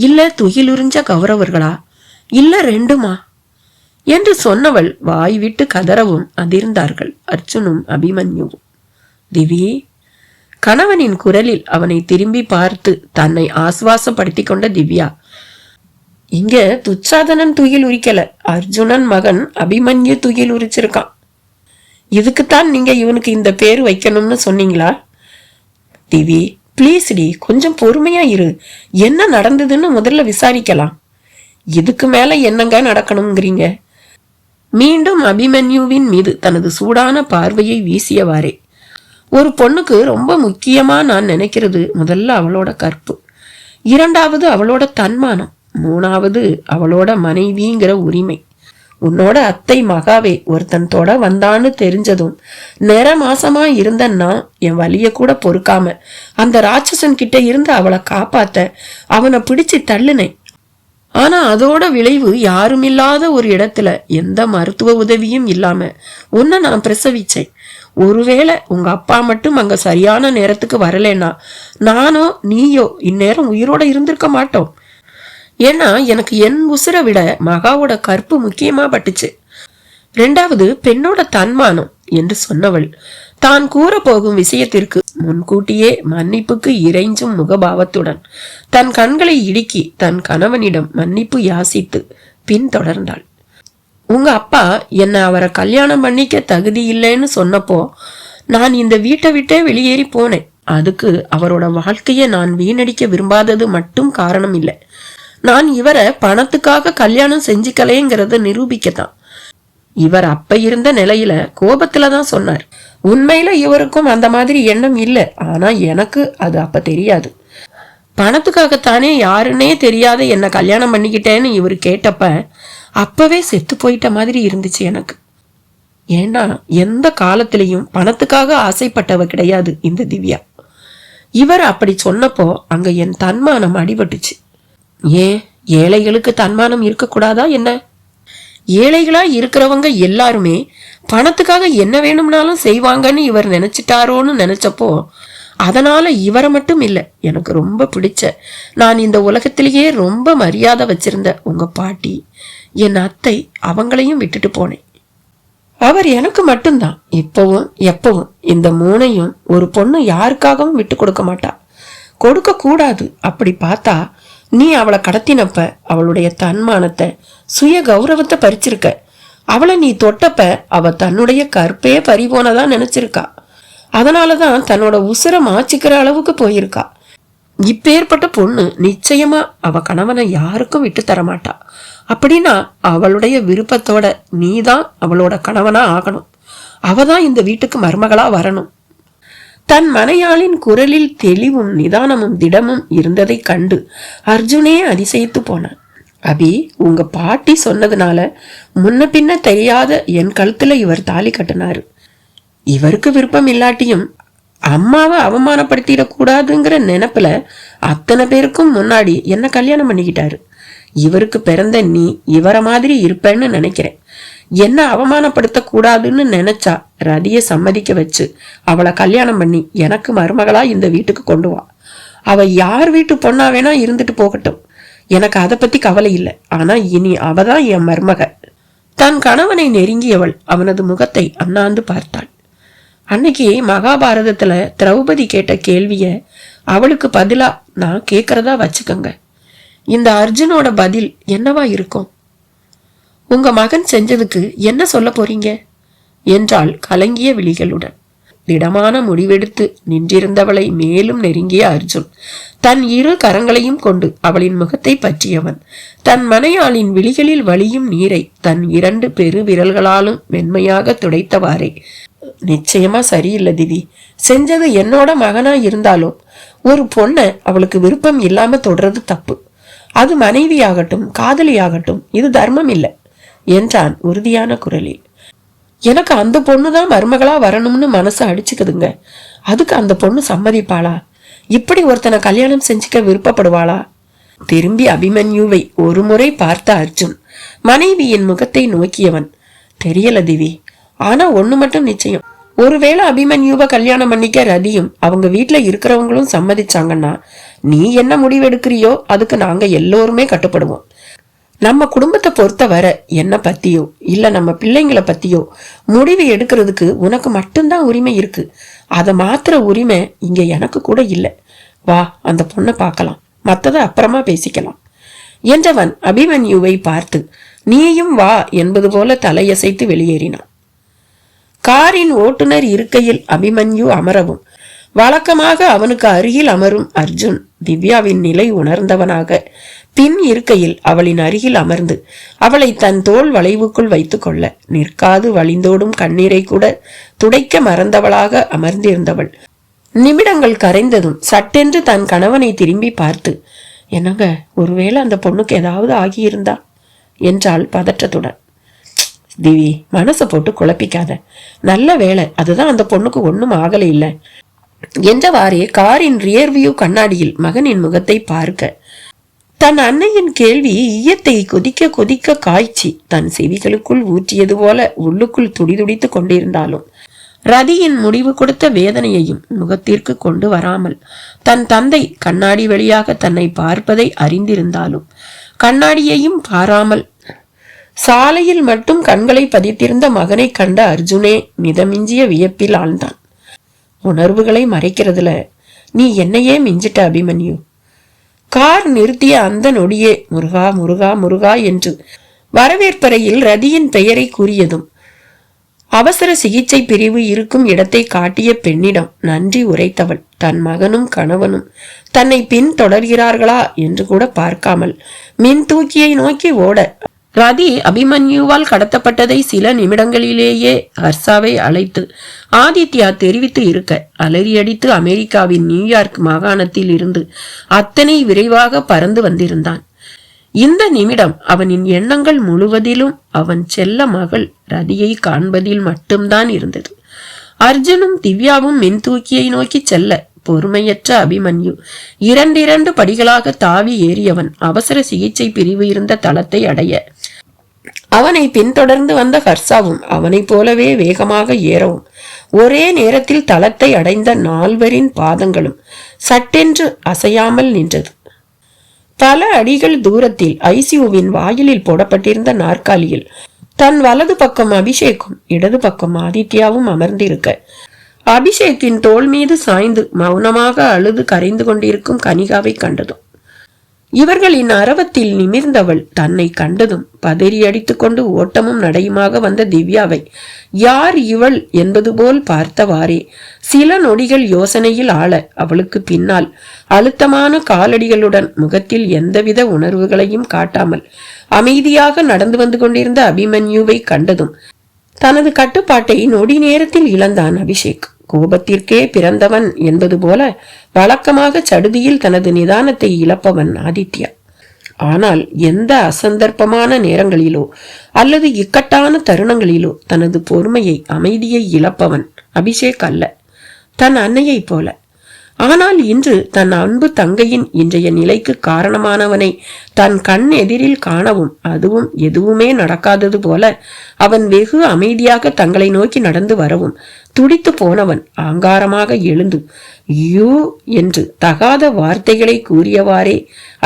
இல்ல துகிலுறிஞ்ச கௌரவர்களா இல்ல 2மா என்று சொன்னவள் வாய் விட்டு கதறவும் அதிர்ந்தார்கள் அர்ஜுனும் அபிமன்யுவும். திவி, கணவனின் குரலில் அவனை திரும்பி பார்த்து தன்னை ஆசுவாசப்படுத்தி கொண்ட திவ்யா, இங்க துச்சாதனன் துயில் உரிக்கல, அர்ஜுனன் மகன் அபிமன்யு துயில் உரிச்சிருக்கான். இதுக்குத்தான் நீங்க இவனுக்கு இந்த பேர் வைக்கணும்னு சொன்னீங்களா? திவி, பிளீஸ் டி, கொஞ்சம் பொறுமையா இரு. என்ன நடந்ததுன்னு முதல்ல விசாரிக்கலாம். இதுக்கு மேல என்னங்க நடக்கணுங்கிறீங்க? மீண்டும் அபிமன்யுவின் மீது தனது சூடான பார்வையை வீசியவாறே, ஒரு பொண்ணுக்கு ரொம்ப முக்கியமா நான் நினைக்கிறது முதல்ல அவளோட கற்பு, 2வது அவளோட தன்மானம், 3வது அவளோட மனைவிங்கிற உரிமை. உன்னோட அத்தை மகாவே ஒருத்தன் தொட வந்தான்னு தெரிஞ்சதும் நிற மாசமா இருந்தன்னா என் வலிய கூட பொறுக்காம அந்த ராட்சசன் கிட்ட இருந்து அவளை காப்பாத்த அவனை பிடிச்சு தள்ளுனேன். ஆனா அதோட விளைவு யாருமில்லாத ஒரு இடத்துல எந்த மருத்துவ உதவியும் இல்லாம உன்னை நான் பிரசவிச்சேன். ஒருவேளை உங்க அப்பா மட்டும் அங்க சரியான நேரத்துக்கு வரலன்னா நானோ நீயோ இந்நேரம் உயிரோட இருந்திருக்க மாட்டோம். ஏன்னா எனக்கு என் உசுரை விட மகாவோட கற்பு முக்கியமா பட்டுச்சு. 2வது பெண்ணோட தன்மானம் என்று சொன்னவள் தான் கூற போகும் விஷயத்திற்கு முன்கூட்டியே மன்னிப்புக்கு இறைஞ்சும் முகபாவத்துடன் தன் கண்களை இடுக்கி தன் கணவனிடம் மன்னிப்பு யாசித்து பின் தொடர்ந்தாள். உங்க அப்பா என்ன அவரை கல்யாணம் பண்ணிக்க தகுதி இல்லைன்னு சொன்னப்போ நான் இந்த வீட்டை விட்டே வெளியேறி போனேன். அதுக்கு அவரோட வாழ்க்கைய நான் வீணடிக்க விரும்பாதது மட்டும் காரணம் இல்லை. நான் இவரை பணத்துக்காக கல்யாணம் செஞ்சுக்கலேங்கிறத நிரூபிக்கத்தான். இவர் அப்ப இருந்த நிலையில கோபத்துலதான் சொன்னார். உண்மையில இவருக்கும் அந்த மாதிரி எண்ணம் இல்லை. ஆனா எனக்கு அது அப்ப தெரியாது. பணத்துக்காகத்தானே யாருன்னே தெரியாத என்ன கல்யாணம் பண்ணிக்கிட்டேன்னு இவர் கேட்டப்ப அப்பவே செத்து போயிட்ட மாதிரி இருந்துச்சு எனக்கு. ஏன்னா எந்த காலத்திலையும் பணத்துக்காக ஆசைப்பட்டவ கிடையாது இந்த திவ்யா. இவர் அப்படி சொன்னப்போ அங்க என் தன்மானம் அடிபட்டுச்சு. ஏன் ஏழைகளுக்கு தன்மானம் இருக்கக்கூடாதா என்ன? ஏழைகளா இருக்கிறவங்க எல்லாருமே பணத்துக்காக என்ன வேணும்னாலும் செய்வாங்கன்னு இவர் நினைச்சிட்டாரோன்னு நினைச்சப்போ அதனால இவரை மட்டும் இல்லை, எனக்கு ரொம்ப பிடிச்ச, நான் இந்த உலகத்திலேயே ரொம்ப மரியாதை வச்சிருந்த உங்க பாட்டி, என் அத்தை, அவங்களையும் விட்டுட்டு போனேன். அவர் எனக்கு மட்டும்தான். இப்பவும் எப்பவும் இந்த 3ஐயும் ஒரு பொண்ணு யாருக்காகவும் விட்டு கொடுக்க மாட்டா, கொடுக்க கூடாது. அப்படி பார்த்தா நீ அவளை கடத்தினப்ப அவளுடைய தன்மானத்தை, சுய கௌரவத்தை பறிச்சிருக்க. அவளை நீ தொட்டப்ப அவ தன்னுடைய கற்பே பறிபோனதா நினைச்சிருக்கா. அதனாலதான் தன்னோட உசுரை மாச்சிக்கிற அளவுக்கு போயிருக்கா. இப்பேற்பட்ட பொண்ணு நிச்சயமா அவ கணவனை யாருக்கும் விட்டு தரமாட்டா. அப்படின்னா அவளுடைய விருப்பத்தோட நீதான் அவளோட கணவனா ஆகணும். அவதான் இந்த வீட்டுக்கு மருமகளா வரணும். தன் மனையாளின் குரலில் தெளிவும் நிதானமும் திடமும் இருந்ததை கண்டு அர்ஜுனே அதிசயித்து போனான். அபி, உங்க பாட்டி சொன்னதுனால முன்ன பின்ன தெரியாத என் கழுத்துல இவர் தாலி கட்டினாரு. இவருக்கு விருப்பம் இல்லாட்டியும் அம்மாவை அவமானப்படுத்திடக்கூடாதுங்கிற நினைப்புல அத்தனை பேருக்கும் முன்னாடி என்ன கல்யாணம் பண்ணிக்கிட்டாரு. இவருக்கு பிறந்த நீ இவரை மாதிரி இருப்பேன்னு நினைக்கிறேன். என்ன அவமானப்படுத்த கூடாதுன்னு நினைச்சா ரதியை சம்மதிக்க வச்சு அவளை கல்யாணம் பண்ணி எனக்கு மருமகளா இந்த வீட்டுக்கு கொண்டு வா. அவ யார் வீட்டு பொண்ணா வேணா இருந்துட்டு போகட்டும், எனக்கு அதை பத்தி கவலை இல்லை. ஆனா இனி அவதான் என் மருமக. தன் கணவனை நெருங்கியவள் அவனது முகத்தை அண்ணாந்து பார்த்தாள். அன்னைக்கு மகாபாரதத்துல திரௌபதி கேட்ட கேள்விய அவளுக்கு பதிலா நான் கேக்குறதா வச்சுக்கங்க. இந்த அர்ஜுனோட பதில் என்னவா இருக்கும்? உங்க மகன் செஞ்சதுக்கு என்ன சொல்ல போறீங்க என்றாள் கலங்கிய விழிகளுடன். திடமான முடிவெடுத்து நின்றிருந்தவளை மேலும் நெருங்கிய அர்ஜுன் தன் 2 கரங்களையும் கொண்டு அவளின் முகத்தை பற்றியவன் தன் மனையாளின் விழிகளில் வழியும் நீரை தன் 2 பெரு விரல்களாலும் மென்மையாக துடைத்தவாறே, நிச்சயமா சரியில்லை திவி. செஞ்சது என்னோட மகனா இருந்தாலும் ஒரு பொண்ணை அவளுக்கு விருப்பம் இல்லாம தொடர்றது தப்பு. அது மனைவியாகட்டும் காதலியாகட்டும், இது தர்மம் இல்லை என்றான் உறுதியான குரலில். எனக்கு அந்த பொண்ணுதான் மருமகளா வரணும்னு மனசு அடிச்சுக்குதுங்க. அதுக்கு அந்த பொண்ணு சம்மதிப்பாளா? இப்படி ஒருத்தனை கல்யாணம் செஞ்சுக்க விருப்பப்படுவாளா? திரும்பி அபிமன்யுவை ஒரு முறை பார்த்த அர்ஜுன் மனைவியின் முகத்தை நோக்கியவன், தெரியல திவி, ஆனா ஒண்ணு மட்டும் நிச்சயம். ஒருவேளை அபிமன்யுவை கல்யாணம் பண்ணிக்க ரதியும் அவங்க வீட்டுல இருக்கிறவங்களும் சம்மதிச்சாங்கன்னா நீ என்ன முடிவெடுக்கிறியோ அதுக்கு நாங்க எல்லோருமே கட்டுப்படுவோம். நம்ம குடும்பத்தை பொறுத்த வர என்ன பத்தியோ இல்ல நம்ம பிள்ளைங்களை பத்தியோ முடிவு எடுக்கிறதுக்கு உனக்கு மட்டும்தான் உரிமை இருக்கு. அதை மாத்திர உரிமை இங்க எனக்கு கூட இல்லை. வா, அந்த பொண்ணை பார்க்கலாம், மத்ததை அப்புறமா பேசிக்கலாம் என்றவன் அபிமன்யுவை பார்த்து நீயும் வா என்பது போல தலையசைத்து வெளியேறினான். காரின் ஓட்டுநர் இருக்கையில் அபிமன்யு அமரவும் வழக்கமாக அவனுக்கு அருகில் அமரும் அர்ஜுன் திவ்யாவின் நிலை உணர்ந்தவனாக பின் இருக்கையில் அவளின் அருகில் அமர்ந்து அவளை தன் தோள் வளைவுக்குள் வைத்துக் கொள்ள நிற்காது வழிந்தோடும் கண்ணீரை கூட துடைக்க மறந்தவளாக அமர்ந்திருந்தவள் நிமிடங்கள் கரைந்ததும் சட்டென்று தன் கணவனை திரும்பி பார்த்து, என்னங்க, ஒருவேளை அந்த பொண்ணுக்கு ஏதாவது ஆகியிருந்தா என்றாள் பதற்றத்துடன். திவி, மனசை போட்டு குழப்பிக்காத. நல்ல வேளை, அதுதான் அந்த பொண்ணுக்கு ஒன்னும் ஆகலை இல்லை என்றவாறே காரின் ரியர்வியூ கண்ணாடியில் மகனின் முகத்தை பார்க்க தன் அன்னையின் கேள்வி ஈயத்தை கொதிக்க கொதிக்க காய்ச்சி தன் செவிகளுக்குள் ஊற்றியது போல உள்ளுக்குள் துடிதுடித்து கொண்டிருந்தாலும் ரதியின் முடிவு கொடுத்த வேதனையையும் முகத்திற்கு கொண்டு வராமல் தன் தந்தை கண்ணாடி வழியாக தன்னை பார்ப்பதை அறிந்திருந்தாலும் கண்ணாடியையும் பாராமல் சாலையில் மட்டும் கண்களை பதித்திருந்த மகனை கண்ட அர்ஜுனே மிதமிஞ்சிய வியப்பில் ஆழ்ந்தான். உணர்வுகளை மறைக்கிறதுல நீ என்னையே மிஞ்சிட்ட அபிமன்யு. கார் நிறுத்திய அந்த நொடியே முருகா முருகா முருகா என்று வரவேற்பறையில் ரதியின் பெயரை கூறியதும் அவசர சிகிச்சை பிரிவு இருக்கும் இடத்தை காட்டிய பெண்ணிடம் நன்றி உரைத்தவள் தன் மகனும் கணவனும் தன்னை பின் தொடர்கிறார்களா என்று கூட பார்க்காமல் மின் தூக்கியை நோக்கி ஓட ரதி அபிமன்யுவால் கடத்தப்பட்டதை சில நிமிடங்களிலேயே ஹர்ஷாவை அழைத்து ஆதித்யா தெரிவித்து இருக்க அலறியடித்து அமெரிக்காவின் நியூயார்க் மாகாணத்தில் இருந்து அத்தனை விரைவாக பறந்து வந்திருந்தான். இந்த நிமிடம் அவனின் எண்ணங்கள் முழுவதிலும் அவன் செல்ல மகள் ரதியை காண்பதில் மட்டும்தான் இருந்தது. அர்ஜுனும் திவ்யாவும் மின் தூக்கியை நோக்கி செல்ல பொறுமையற்ற அபிமன்யு இரண்டிரண்டு படிகளாக தாவி ஏறியவன் அவசர சிகிச்சை பிரிவு இருந்த தளத்தை அடைய அவனை பின்தொடர்ந்து வந்த ஹர்ஷாவும் அவனை போலவே வேகமாக ஏறவும் ஒரே நேரத்தில் தளத்தை அடைந்த நால்வரின் பாதங்களும் சட்டென்று அசையாமல் நின்றது. பல அடிகள் தூரத்தில் ஐசியூவின் வாயிலில் போடப்பட்டிருந்த நாற்காலியில் தன் வலது பக்கம் அபிஷேக்கும் இடது பக்கம் ஆதித்யாவும் அமர்ந்திருக்க அபிஷேக்கின் தோள் மீது சாய்ந்து மௌனமாக அழுது கரைந்து கொண்டிருக்கும் கனிகாவை கண்டதும் இவர்களின் அரவத்தில் நிமிர்ந்தவள் தன்னை கண்டதும் பதறி அடித்துக் கொண்டு ஓட்டமும் நடையுமாக வந்த திவ்யாவை யார் இவள் என்பது போல் பார்த்தவாறே சில நொடிகள் யோசனையில் ஆள அவளுக்கு பின்னால் அழுத்தமான காலடிகளுடன் முகத்தில் எந்தவித உணர்வுகளையும் காட்டாமல் அமைதியாக நடந்து வந்து கொண்டிருந்த அபிமன்யுவை கண்டதும் தனது கட்டுப்பாட்டை நொடி நேரத்தில் இழந்தான் அபிஷேக். கோபத்திற்கே பிறந்தவன் என்பது போல வழக்கமாக சடுதியில் தனது நிதானத்தை இழப்பவன் ஆதித்யா. ஆனால் எந்த அசந்தர்ப்பமான நேரங்களிலோ அல்லது இக்கட்டான தருணங்களிலோ தனது பொறுமையை அமைதியை இழப்பவன் அபிஷேக் அல்ல, தன் அன்னையைப் போல. ஆனால் இன்று தன் அன்பு தங்கையின் இன்றைய நிலைக்கு காரணமானவனை தன் கண் எதிரில் காணவும் அதுவும் எதுவுமே நடக்காதது போல அவன் வெகு அமைதியாக தங்களை நோக்கி நடந்து வரவும் துடித்து போனவன் ஆங்காரமாக எழுந்து யூ என்று தகாத வார்த்தைகளை கூறியவாறே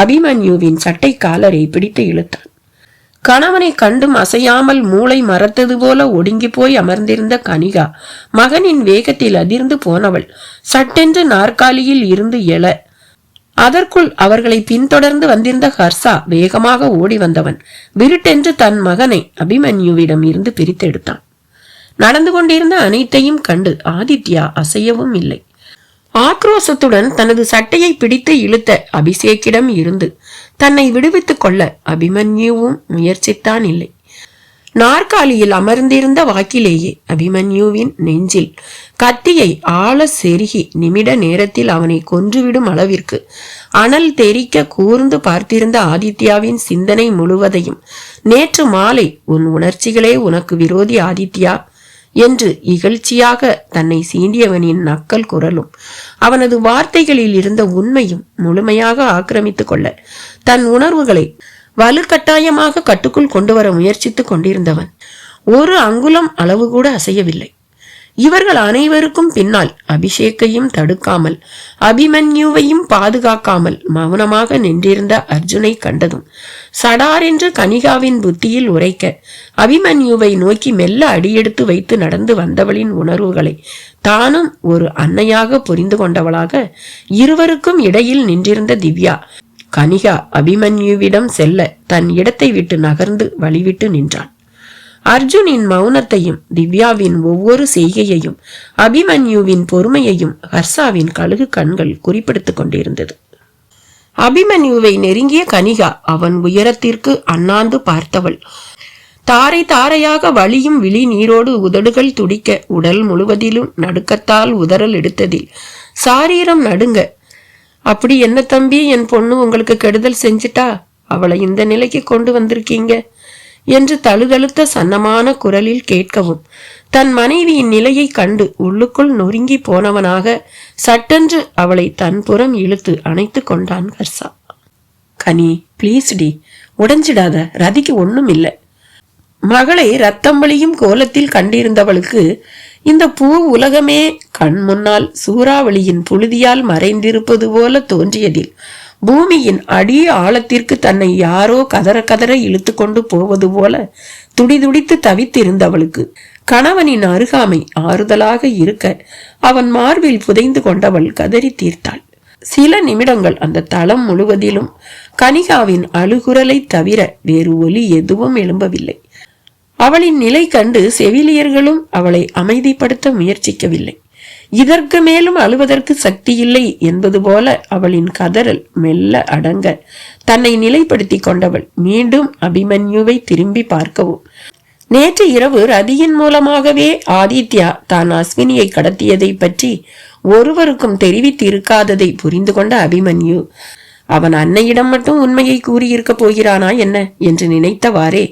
அபிமன்யுவின் சட்டை காலரை பிடித்து இழுத்தான். கணவனை கண்டும் அசையாமல் மூளை மறத்தது போல ஒடுங்கி போய் அமர்ந்திருந்த கனிகா மகனின் வேகத்தில் அதிர்ந்து போனவள் சட்டென்று நாற்காலியில் இருந்து எழ அதற்குள் அவர்களை பின்தொடர்ந்து வந்திருந்த ஹர்ஷா வேகமாக ஓடி வந்தவன் விருட்டென்று தன் மகனை அபிமன்யுவிடம் இருந்து பிரித்தெடுத்தான். நடந்து கொண்டிருந்த அனைத்தையும் கண்டு ஆதித்யா அசையவும் இல்லை. ஆக்ரோசத்துடன் தனது சட்டையை பிடித்து இழுத்த அபிஷேக்கிடம் இருந்து தன்னை விடுவித்துக் கொள்ள அபிமன்யுவும் முயற்சித்தான் இல்லை. நாற்காலியில் அமர்ந்திருந்த வாக்கிலேயே அபிமன்யுவின் நெஞ்சில் கத்தியை ஆழ செருகி நிமிட நேரத்தில் அவனை கொன்றுவிடும் அளவிற்கு அனல் தெறிக்க கூர்ந்து பார்த்திருந்த ஆதித்யாவின் சிந்தனை முழுவதையும் நேற்று மாலை உன் உணர்ச்சிகளே உனக்கு விரோதி ஆதித்யா என்று இகழ்ச்சியாக தன்னை சீண்டியவனின் நக்கல் குரலும் அவனது வார்த்தைகளில் இருந்த உண்மையும் முழுமையாக ஆக்கிரமித்துக் கொள்ள தன் உணர்வுகளை வலுக்கட்டாயமாக கட்டுக்குள் கொண்டு வர முயற்சித்துக் கொண்டிருந்தவன் ஒரு அங்குலம் அளவு கூட அசையவில்லை. இவர்கள் அனைவருக்கும் பின்னால் அபிஷேக்கையும் தடுக்காமல் அபிமன்யுவையும் பாதுகாக்காமல் மௌனமாக நின்றிருந்த அர்ஜுனை கண்டதும் சடாரென்று கனிகாவின் புத்தியில் உரைக்க அபிமன்யுவை நோக்கி மெல்ல அடியெடுத்து வைத்து நடந்து வந்தவளின் உணர்வுகளை தானும் ஒரு அன்னையாக புரிந்து கொண்டவளாக இருவருக்கும் இடையில் நின்றிருந்த திவ்யா கனிகா அபிமன்யுவிடம் செல்ல தன் இடத்தை விட்டு நகர்ந்து வழிவிட்டு நின்றான். அர்ஜுனின் மௌனத்தையும் திவ்யாவின் ஒவ்வொரு செய்கையையும் அபிமன்யுவின் பொறுமையையும் ஹர்ஷாவின் கழுகு கண்கள் குறிப்பிடுத்துக் கொண்டிருந்தது. அபிமன்யுவை நெருங்கிய கனிகா அவன் உயரத்திற்கு அண்ணாந்து பார்த்தவள். தாரை தாரையாக வழியும் விழி நீரோடு உதடுகள் துடிக்க உடல் முழுவதிலும் நடுக்கத்தால் உதறல் எடுத்ததில் சாரீரம் நடுங்க, அப்படி என்ன தம்பி, என் பொண்ணு உங்களுக்கு கெடுதல் செஞ்சிட்டா? அவளை இந்த நிலைக்கு கொண்டு வந்திருக்கீங்க என்று தழுதழுத்த சன்னமான குரலில் கேட்கவும் தன் மனைவியின் நிலையை கண்டு உள்ளுக்குள் நொறுங்கி போனவனாக சட்டென்று அவளை தன் புறம் இழுத்து அணைத்து கொண்டான் ஹர்ஷா. கனி, பிளீஸ் டி, உடைஞ்சிடாத, ரதிக்கு ஒண்ணும் இல்லை. மகளை ரத்தம்பளியும் கோலத்தில் கண்டிருந்தவளுக்கு இந்த பூ உலகமே கண் முன்னால் சூறாவளியின் புழுதியால் மறைந்திருப்பது போல தோன்றியதில் பூமியின் அடி ஆழத்திற்கு தன்னை யாரோ கதற கதற இழுத்து கொண்டு போவது போல துடிதுடித்து தவித்திருந்தவளுக்கு கணவனின் அருகாமை ஆறுதலாக இருக்க அவன் மார்பில் புதைந்து கொண்டவள் கதறி தீர்த்தாள். சில நிமிடங்கள் அந்த தளம் முழுவதிலும் கனிகாவின் அழுகுரலை தவிர வேறு ஒலி எதுவும் எழும்பவில்லை. அவளின் நிலை கண்டு செவிலியர்களும் அவளை அமைதிப்படுத்த முயற்சிக்கவில்லை. இதற்கு மேலும் அழுவதற்கு சக்தி இல்லை என்பது போல அவளின் கதறல் மெல்ல அடங்க தன்னை நிலைப்படுத்தி கொண்டவள் மீண்டும் அபிமன்யுவை திரும்பி பார்க்கவும், நேற்று இரவு ரதியின் மூலமாகவே ஆதித்யா தான் அஸ்வினியை கடத்தியதை பற்றி ஒருவருக்கும் தெரிவித்து இருக்காததை புரிந்து கொண்ட அபிமன்யு அவன் அன்னையிடம் மட்டும் உண்மையை கூறியிருக்க போகிறானா என்ன என்று நினைத்தவாறே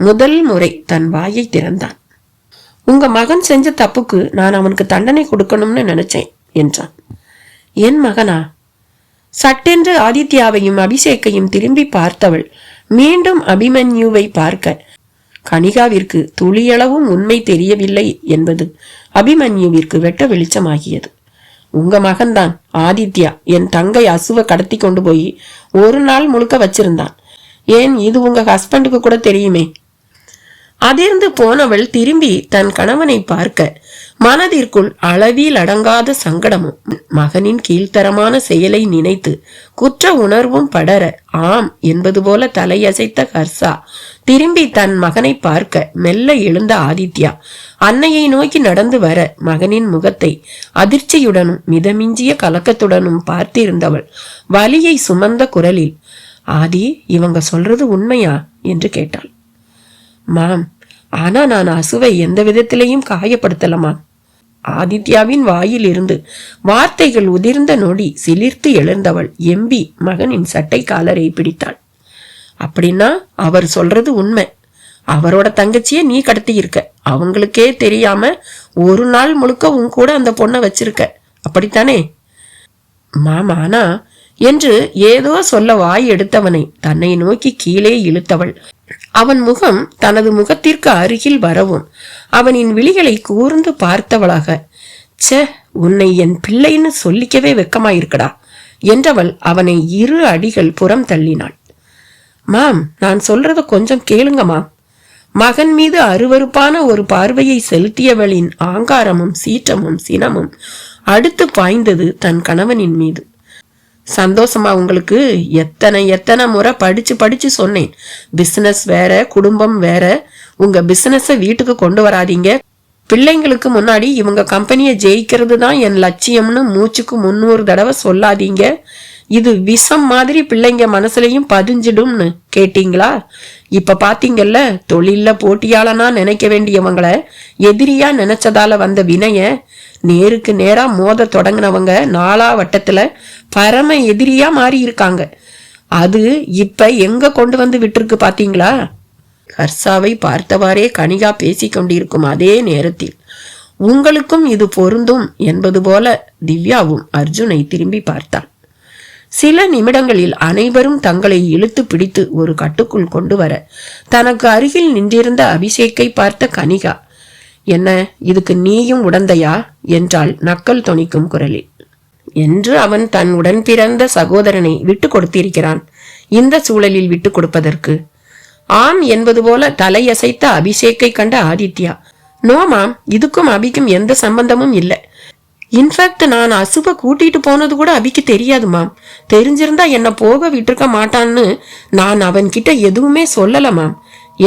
முதல் முறை தன் வாயை திறந்தான். உங்க மகன் செஞ்ச தப்புக்கு நான் அவனுக்கு தண்டனை கொடுக்கணும்னு நினைச்சேன் என்றான். என் மகனா? சட்டென்று ஆதித்யாவையும் அபிஷேக்கையும் திரும்பி பார்த்தவள் மீண்டும் அபிமன்யுவை பார்க்க கனிகாவிற்கு துளியளவும் உண்மை தெரியவில்லை என்பது அபிமன்யுவிற்கு வெட்ட வெளிச்சமாகியது. உங்க மகன்தான் ஆதித்யா என் தங்கை அசுவ கடத்தி கொண்டு போய் ஒரு நாள் முழுக்க வச்சிருந்தான். ஏன், இது உங்க ஹஸ்பண்டுக்கு கூட தெரியுமே. அதிர்ந்து போனவள் திரும்பி தன் கணவனை பார்க்க மனதிற்குள் அளவில் அடங்காத சங்கடமும் மகனின் கீழ்த்தரமான செயலை நினைத்து குற்ற உணர்வும் படர ஆம் என்பது போல தலையசைத்த ஹர்ஷா திரும்பி தன் மகனை பார்க்க மெல்ல எழுந்த ஆதித்யா அன்னையை நோக்கி நடந்து வர மகனின் முகத்தை அதிர்ச்சியுடனும் மிதமிஞ்சிய கலக்கத்துடனும் பார்த்திருந்தவள் வலியை சுமந்த குரலில், ஆதி, இவங்க சொல்றது உண்மையா என்று கேட்டாள். மாம், ஆனா நான் அசுவை எந்த விதத்திலையும் காயப்படுத்தலமா. ஆதித்யாவின் வாயில் இருந்து வார்த்தைகள் உதிர்ந்த நொடி சிலிர்த்து எழுந்தவள் எம்பி மகனின் சட்டை காலரை பிடித்தாள். அப்படின்னா அவர் சொல்றது உண்மை. அவரோட தங்கச்சிய நீ கடத்தி இருக்க, அவங்களுக்கே தெரியாம ஒரு நாள் முழுக்க உன் கூட அந்த பொண்ணை வச்சிருக்க, அப்படித்தானே? மாமானா என்று ஏதோ சொல்ல வாய் எடுத்தவனை தன்னை நோக்கி கீழே இழுத்தவள் அவன் முகம் தனது முகத்திற்கு அருகில் வரவும் அவனின் விழிகளை கூர்ந்து பார்த்தவளாக, சே, உன்னை என் பிள்ளைன்னு சொல்லிக்கவே வெக்கமாயிருக்கடா என்றவள் அவனை 2 அடிகள் புறம் தள்ளினாள். மாம், நான் சொல்றத கொஞ்சம் கேளுங்கம்மா. மகன் மீது அருவருப்பான ஒரு பார்வையை செலுத்தியவளின் ஆங்காரமும் சீற்றமும் சினமும் அடுத்து பாய்ந்தது தன் கணவனின் மீது. சந்தோஷமா உங்களுக்கு? எத்தனை முறை படிச்சு சொன்னேன், பிசினஸ் வேற குடும்பம் வேற, உங்க பிசினஸ வீட்டுக்கு கொண்டு வராதீங்க, பிள்ளைங்களுக்கு முன்னாடி இவங்க கம்பெனியை ஜெயிக்கிறது தான் என் லட்சியம்னு மூச்சுக்கு 300 தடவை சொல்லாதீங்க, இது விஷம் மாதிரி பிள்ளைங்க மனசுலயும் பதிஞ்சிடும்னு கேட்டீங்களா? இப்ப பாத்தீங்கல்ல, தொழில்ல போட்டியாளனா நினைக்க வேண்டியவங்கள எதிரியா நினைச்சதால வந்த வினைய நேருக்கு நேரா மோத தொடங்கினவங்க 4 வட்டத்துல பரம எதிரியா மாறி இருக்காங்க. அது இப்ப எங்க கொண்டு வந்து விட்டுருக்கு பாத்தீங்களா? ஹர்ஷாவை பார்த்தவாறே கனிகா பேசிக் கொண்டிருக்கும் அதே நேரத்தில் உங்களுக்கும் இது பொருந்தும் என்பது போல திவ்யாவும் அர்ஜுனை திரும்பி பார்த்தாள். சில நிமிடங்களில் அனைவரும் தங்களை இழுத்து பிடித்து ஒரு கட்டுக்குள் கொண்டு வர தனக்கு அருகில் நின்றிருந்த அபிஷேக்கை பார்த்த கனிகா, என்ன, இதுக்கு நீயும் உடந்தையா என்றாள் நக்கல் தொனிக்கும் குரலில். என்று அவன் தன் உடன் பிறந்த சகோதரனை விட்டு கொடுத்திருக்கிறான். இந்த சூழலில் விட்டு கொடுப்பதற்கு? ஆம் என்பது போல தலையசைத்த அபிஷேக்கை கண்ட ஆதித்யா, நோ மாம், இதுக்கும் அபிக்கும் எந்த சம்பந்தமும் இல்லை. இன்ஃபேக்ட் நான் அசுப கூட்டிட்டு போனது கூட அபிக்கு தெரியாது மாம். தெரிஞ்சிருந்தா என்ன போக விட்டுருக்க மாட்டான்னு நான் அவன்கிட்ட எதுவுமே சொல்லல மாம்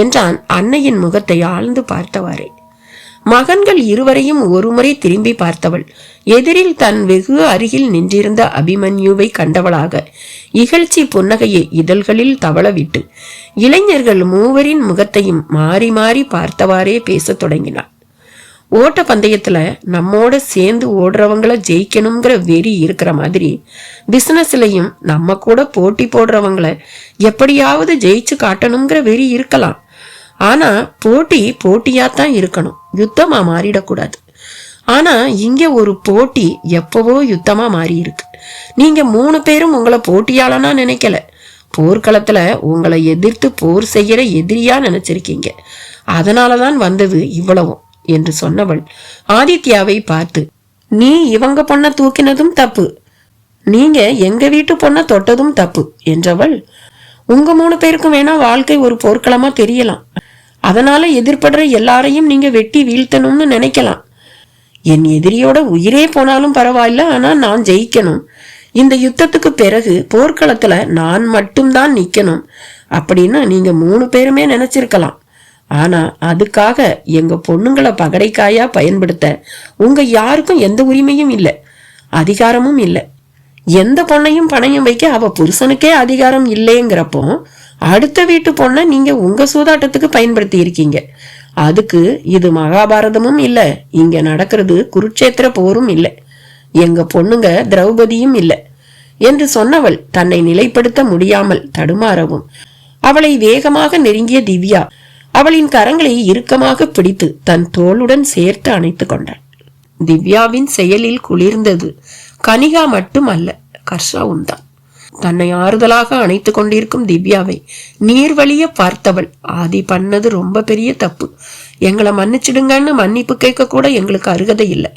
என்றான் அன்னையின் முகத்தை ஆழ்ந்து பார்த்தவாறே. மகன்கள் இருவரையும் ஒருமுறை திரும்பி பார்த்தவள் எதிரில் தன் வெகு அருகில் நின்றிருந்த அபிமன்யுவை கண்டவளாக இகழ்ச்சி புன்னகையை இதழ்களில் தவளவிட்டு இளைஞர்கள் மூவரின் முகத்தையும் மாறி மாறி பார்த்தவாறே பேசத் தொடங்கினாள். ஓட்ட பந்தயத்துல நம்மோட சேர்ந்து ஓடுறவங்கள ஜெயிக்கணுங்கிற வெறி இருக்கிற மாதிரி பிசினஸ்லயும் நம்ம கூட போட்டி போடுறவங்கள எப்படியாவது ஜெயிச்சு காட்டணுங்கிற வெறி இருக்கலாம். ஆனா போட்டி போட்டியாத்தான் இருக்கணும், யுத்தமா மாறிடக்கூடாது. ஆனா இங்க ஒரு போட்டி எப்பவோ யுத்தமா மாறி இருக்கு. நீங்க 3 பேரும் உங்களை போட்டியாளனா நினைக்கல, போர்க்களத்துல உங்களை எதிர்த்து போர் செய்யற எதிரியா நினைச்சிருக்கீங்க. அதனாலதான் வந்தது இவ்வளவும் என்று சொன்னவள் ஆதித்யாவை பார்த்து, நீ இவங்க பொண்ண தூக்கினதும் தப்பு, நீங்க எங்க வீட்டு பொண்ண தொட்டதும் தப்பு என்றவள், உங்க 3 பேருக்கும் வேணா வாழ்க்கை ஒரு போர்க்களமா தெரியலாம். அதனால எதிர்படுற எல்லாரையும் நீங்க வெட்டி வீழ்த்தணும்னு நினைக்கலாம். என் எதிரியோட உயிரே போனாலும் பரவாயில்ல, ஆனா நான் ஜெயிக்கணும். இந்த யுத்தத்துக்கு பிறகு போர்க்களத்துல நான் மட்டும்தான் நிக்கணும் அப்படின்னு நீங்க 3 பேருமே நினைச்சிருக்கலாம். ஆனா அதுக்காக எங்க பொண்ணுங்களை பகடைக்காயா பயன்படுத்த உங்க யாருக்கும் எந்த உரிமையும் இல்லை, அதிகாரமும் இல்லை. எந்த பொண்ணையும் பணையம் வைக்க அவ புருஷனுக்கே அதிகாரம் இல்லைங்கிறப்போ அடுத்த வீட்டு பொண்ணை நீங்க உங்க சூதாட்டத்துக்கு பயன்படுத்தி இருக்கீங்க. அதுக்கு இது மகாபாரதமும் இல்ல, இங்க நடக்கிறது குருட்சேத்திர போரும் இல்லை, எங்க பொண்ணுங்க திரௌபதியும் இல்லை என்று சொன்னவள் தன்னை நிலைப்படுத்த முடியாமல் தடுமாறவும் அவளை வேகமாக நெருங்கிய திவ்யா அவளின் கரங்களை இறுக்கமாக பிடித்து தன் தோளுடன் சேர்த்து அணைத்து கொண்டாள். திவ்யாவின் செயலில் குளிர்ந்தது கனிகா மட்டும் அல்ல, கர்ஷாவும் தான். தன்னை ஆறுதலாக அணைத்து கொண்டிருக்கும் திவ்யாவை நீர்வழிய பார்த்தவள், ஆதி பண்ணது ரொம்ப பெரிய தப்பு, எங்களை மன்னிச்சிடுங்கன்னு மன்னிப்பு கேட்க கூட எங்களுக்கு அருகதை இல்லை,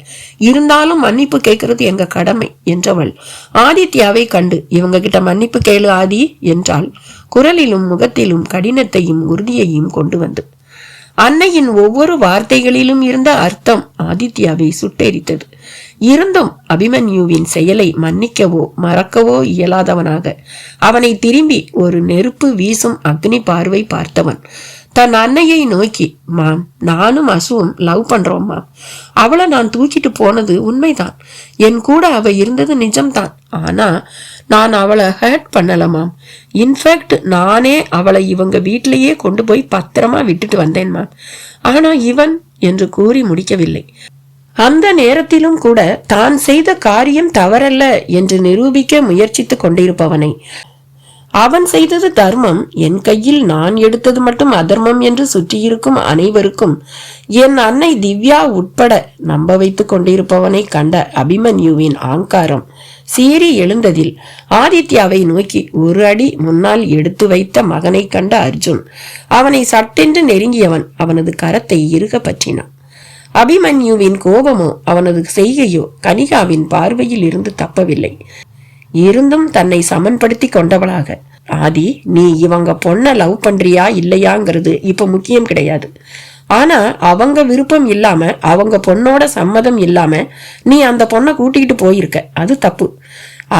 இருந்தாலும் மன்னிப்பு கேட்கறது எங்க கடமை என்றவள் ஆதித்யாவை கண்டு, இவங்க கிட்ட மன்னிப்பு கேளு ஆதி என்றாள், குரலிலும் முகத்திலும் கடினத்தையும் உறுதியையும் கொண்டு வந்து. அன்னையின் ஒவ்வொரு வார்த்தைகளிலும் இருந்த அர்த்தம் ஆதித்யாவை சுட்டெரித்தது. இருந்தும் அபிமன்யுவின் செயலை மன்னிக்கவோ மறக்கவோ இயலாதவனாக அவனை திரும்பி ஒரு நெருப்பு வீசும் அக்னி பார்வை பார்த்தவன் தன் அன்னையை நோக்கி, மாம், நானும் அசுவும் லவ் பண்றோம் மாம். அவளை நான் தூக்கிட்டு போனது உண்மைதான், என் கூட அவ இருந்தது நிஜம்தான். ஆனா நான் அவளை ஹர்ட் பண்ணல மாம். இன்ஃபேக்ட் நானே அவளை இவங்க வீட்டிலேயே கொண்டு போய் பத்திரமா விட்டுட்டு வந்தேன் மாம். ஆனா இவன் என்று கூறி முடிக்கவில்லை. அந்த நேரத்திலும் கூட தான் செய்த காரியம் தவறல்ல என்று நிரூபிக்க முயற்சித்துக் கொண்டிருப்பவனை, அவன் செய்தது தர்மம், என் கையில் நான் எடுத்தது மட்டும் அதர்மம் என்று சுற்றியிருக்கும் அனைவருக்கும் என் அன்னை திவ்யா உட்பட நம்ப வைத்துக் கொண்டிருப்பவனை கண்ட அபிமன்யுவின் ஆங்காரம் சீறி எழுந்ததில் ஆதித்யாவை நோக்கி ஒரு அடி முன்னால் எடுத்து வைத்த மகனை கண்ட அர்ஜுன் அவனை சட்டென்று நெருங்கியவன் அவனது கரத்தை இறுக பற்றினான். அபிமன்யுவின் கோபமோ அவனது செய்கையோ கனிகாவின் பார்வையில் இருந்து தப்பவில்லை. இருந்தும் தன்னை சமன்படுத்தி கொண்டவளாக, ஆதி, நீ இவங்க பொண்ண லவ் பண்றியா இல்லையாங்கிறது இப்ப முக்கியம் கிடையாது. ஆனா அவங்க விருப்பம் இல்லாம அவங்க பொண்ணோட சம்மதம் இல்லாம நீ அந்த பொண்ணை கூட்டிகிட்டு போயிருக்க, அது தப்பு.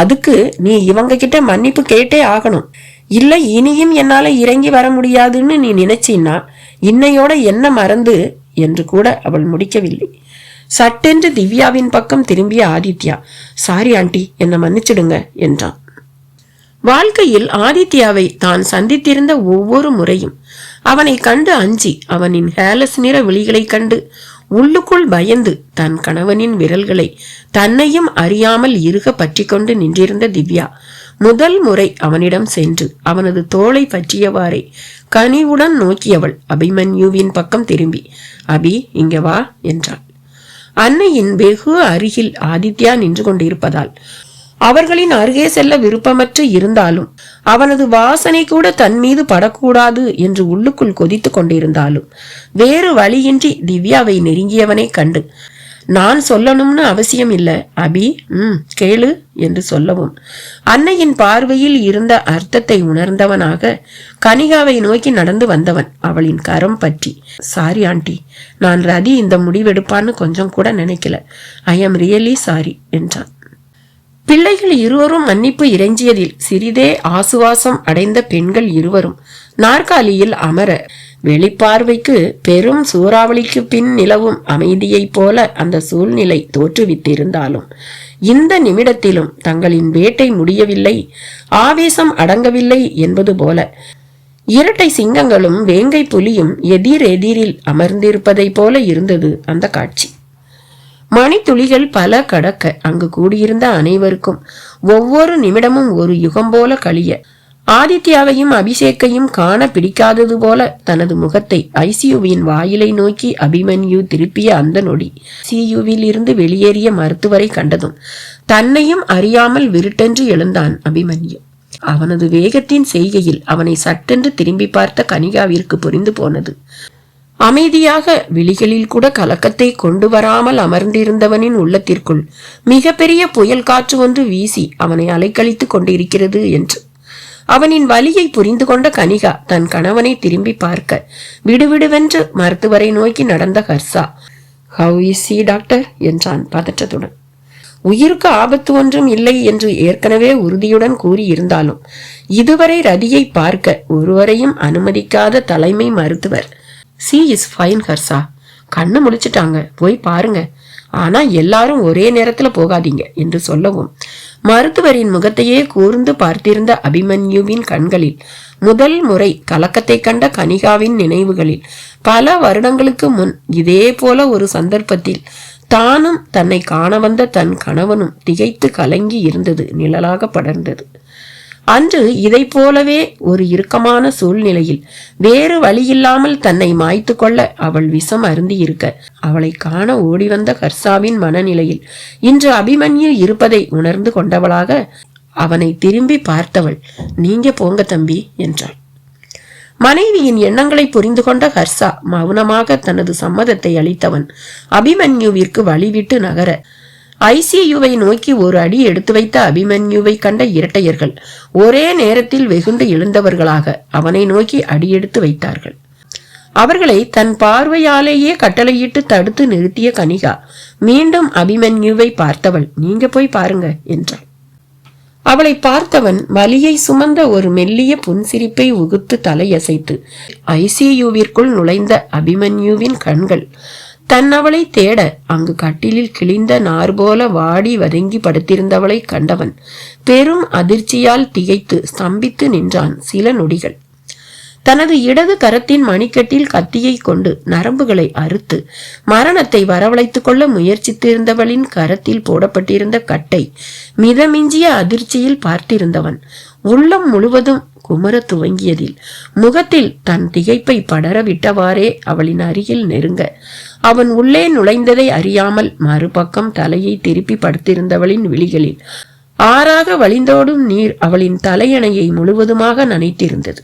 அதுக்கு நீ இவங்க கிட்ட மன்னிப்பு கேட்டே ஆகணும். இல்ல இனியும் என்னால இறங்கி வர முடியாதுன்னு நீ நினைச்சின்னா இன்னையோட என்ன மறந்து என்று கூட அவள் முடிக்கவில்லை. சட்டென்று திவ்யாவின் பக்கம் திரும்பிய ஆதித்யா, சாரி ஆண்டி, என்னை மன்னிச்சிடுங்க என்றான். வாழ்க்கையில் ஆதித்யாவை தான் சந்தித்திருந்த ஒவ்வொரு முறையும் அவனை கண்டு அஞ்சி அவனின் ஹேலஸ் நிற விழிகளை கண்டு உள்ளுக்குள் பயந்து தன் கணவனின் விரல்களை தன்னையும் அறியாமல் இறுக பற்றி கொண்டு நின்றிருந்த திவ்யா முதல் முறை அவனிடம் சென்று அவனது தோளை பற்றியவாறே கனிவுடன் நோக்கியவள் அபிமன்யுவின் பக்கம் திரும்பி, அபி, இங்க வா என்றாள். அன்னையின் வெகு அருகில் ஆதித்யா நின்று கொண்டிருப்பதால் அவர்களின் அருகே செல்ல விருப்பமற்று இருந்தாலும், அவனது வாசனை கூட தன் மீது படக்கூடாது என்று உள்ளுக்குள் கொதித்து கொண்டிருந்தாலும், வேறு வழியின்றி திவ்யாவை நெருங்கியவனை கண்டு, நான் சொல்லணும்னு அவசியம் இல்ல அபி, கேளு என்று சொல்லவும், அன்னையின் பார்வையில் இருந்த அர்த்தத்தை உணர்ந்தவனாக கனிகாவை நோக்கி நடந்து வந்தவன் அவளின் கரம் பற்றி, சாரி ஆண்டி, நான் ரதி இந்த முடிவெடுப்பான்னு கொஞ்சம் கூட நினைக்கல, ஐ எம் ரியலி சாரி என்றான். பிள்ளைகள் இருவரும் மன்னிப்பு இறைஞ்சியதில் சிறிதே ஆசுவாசம் அடைந்த பெண்கள் இருவரும் நாற்காலியில் அமர, வெளிப்பார்வைக்கு பெரும் சூறாவளிக்கு பின் நிலவும் அமைதியைப் போல அந்த சூழ்நிலை தோற்றுவித்திருந்தாலும், இந்த நிமிடத்திலும் தங்களின் வேட்டை முடியவில்லை, ஆவேசம் அடங்கவில்லை என்பது போல இரட்டை சிங்கங்களும் வேங்கை புலியும் எதிரெதிரில் அமர்ந்திருப்பதை போல இருந்தது அந்த காட்சி. மணித்துளிகள் பல கடக்க அங்கு கூடியிருந்த அனைவருக்கும் ஒவ்வொரு நிமிடமும் ஒரு யுகம் போல கழிய, ஆதித்யாவையும் அபிஷேக்கையும் காண பிடிக்காதது போல தனது முகத்தை ஐசியூவின் வாயிலை நோக்கி அபிமன்யு திருப்பிய அந்த நொடி, ஐசியூவில் இருந்து வெளியேறிய மருத்துவரை கண்டதும் தன்னையும் அறியாமல் விருட்டென்று எழுந்தான் அபிமன்யு. அவனது வேகத்தின் செய்கையில் அவனை சட்டென்று திரும்பி பார்த்த கனிகாவிற்கு புரிந்து போனது. அமைதியாக விழிகளில் கூட கலக்கத்தை கொண்டு வராமல் அமர்ந்திருந்தவனின் உள்ளத்திற்குள் மிகப்பெரிய புயல் காற்று ஒன்று வீசி அவனை அலைக்கழித்து கொண்டிருக்கிறது என்று. அவனின் வலியை புரிந்து கொண்ட கனிகா தன் கணவனை திரும்பி பார்க்க விடுவிடுவென்று மருத்துவரை நோக்கி நடந்த Harsha, how is he doctor என்றான் பதற்றத்துடன். உயிருக்கு ஆபத்து ஒன்றும் இல்லை என்று ஏற்கனவே உறுதியுடன் கூறியிருந்தாலும் இதுவரை ரதியை பார்க்க ஒருவரையும் அனுமதிக்காத தலைமை மருத்துவர், சி இஸ் ஃபைன் ஹர்ஷா, கண்ணு முழிச்சிட்டாங்க, போய் பாருங்க, ஆனா எல்லாரும் ஒரே நேரத்துல போகாதீங்க என்று சொல்லவும், மருத்துவரின் முகத்தையே கூர்ந்து பார்த்திருந்த அபிமன்யுவின் கண்களில் முதல் முறை கலக்கத்தை கண்ட கனிகாவின் நினைவுகளில் பல வருடங்களுக்கு முன் இதே போல ஒரு சந்தர்ப்பத்தில் தானும் தன்னை காண வந்த தன் கணவனும் திகைத்து கலங்கி இருந்தது நிழலாக படர்ந்தது. அன்று இதை போலவே ஒரு இறுக்கமான சூழ்நிலையில் வேறு வழியில்லாமல் தன்னை மாய்த்து கொள்ள அவள் விஷம் அருந்தி இருக்க, அவளை காண ஓடி வந்த ஹர்ஷாவின் மனநிலையில் இன்று அபிமன்யு இருப்பதை உணர்ந்து கொண்டவளாக அவனை திரும்பி பார்த்தவள், நீங்க போங்க தம்பி என்றாள். மனைவியின் எண்ணங்களை புரிந்து கொண்ட ஹர்ஷா மௌனமாக தனது சம்மதத்தை அளித்தவன் அபிமன்யுவிற்கு வழிவிட்டு நகர, ஐசியூவை நோக்கி ஒரு அடி எடுத்து வைத்த அபிமன்யுவை கண்ட இரட்டையர்கள் ஒரே நேரத்தில் வெகுண்டு எழுந்தவர்களாக அவனை நோக்கி அடியெடுத்து வைத்தார்கள். அவர்களை தன் பார்வையாலேயே கட்டளையிட்டு தடுத்து நிறுத்திய கனிகா மீண்டும் அபிமன்யுவை பார்த்தவள், நீங்க போய் பாருங்க என்றாள். அவளை பார்த்தவன் வலியை சுமந்த ஒரு மெல்லிய புன்சிரிப்பை உகுத்து தலையசைத்து ஐசியூவிற்குள் நுழைந்த அபிமன்யுவின் கண்கள் தன் அவளை தேட அங்கு கட்டிலில் கிழிந்த நார் போல வாடி வதங்கி படுத்திருந்தவளை கண்டவன் பெரும் அதிர்ச்சியால் திகைத்து ஸ்தம்பித்து நின்றான் சில நொடிகள். தனது இடது கரத்தின் மணிக்கட்டில் கத்தியை கொண்டு நரம்புகளை அறுத்து மரணத்தை வரவழைத்துக் கொள்ள முயற்சித்திருந்தவளின் கரத்தில் போடப்பட்டிருந்த கட்டை மிதமிஞ்சிய அதிர்ச்சியில் பார்த்திருந்தவன் உள்ளம் முழுவதும் குமர துவங்கியதில் முகத்தில் தன் திகைப்பை படர விட்டவாறே அவளின் அருகில் நெருங்க, அவன் உள்ளே நுழைந்ததை அறியாமல் மறுபக்கம் தலையை திருப்பி படுத்திருந்தவளின் விழிகளில் ஆறாக வழிந்தோடும் நீர் அவளின் தலையணையை முழுவதுமாக நனைத்திருந்தது.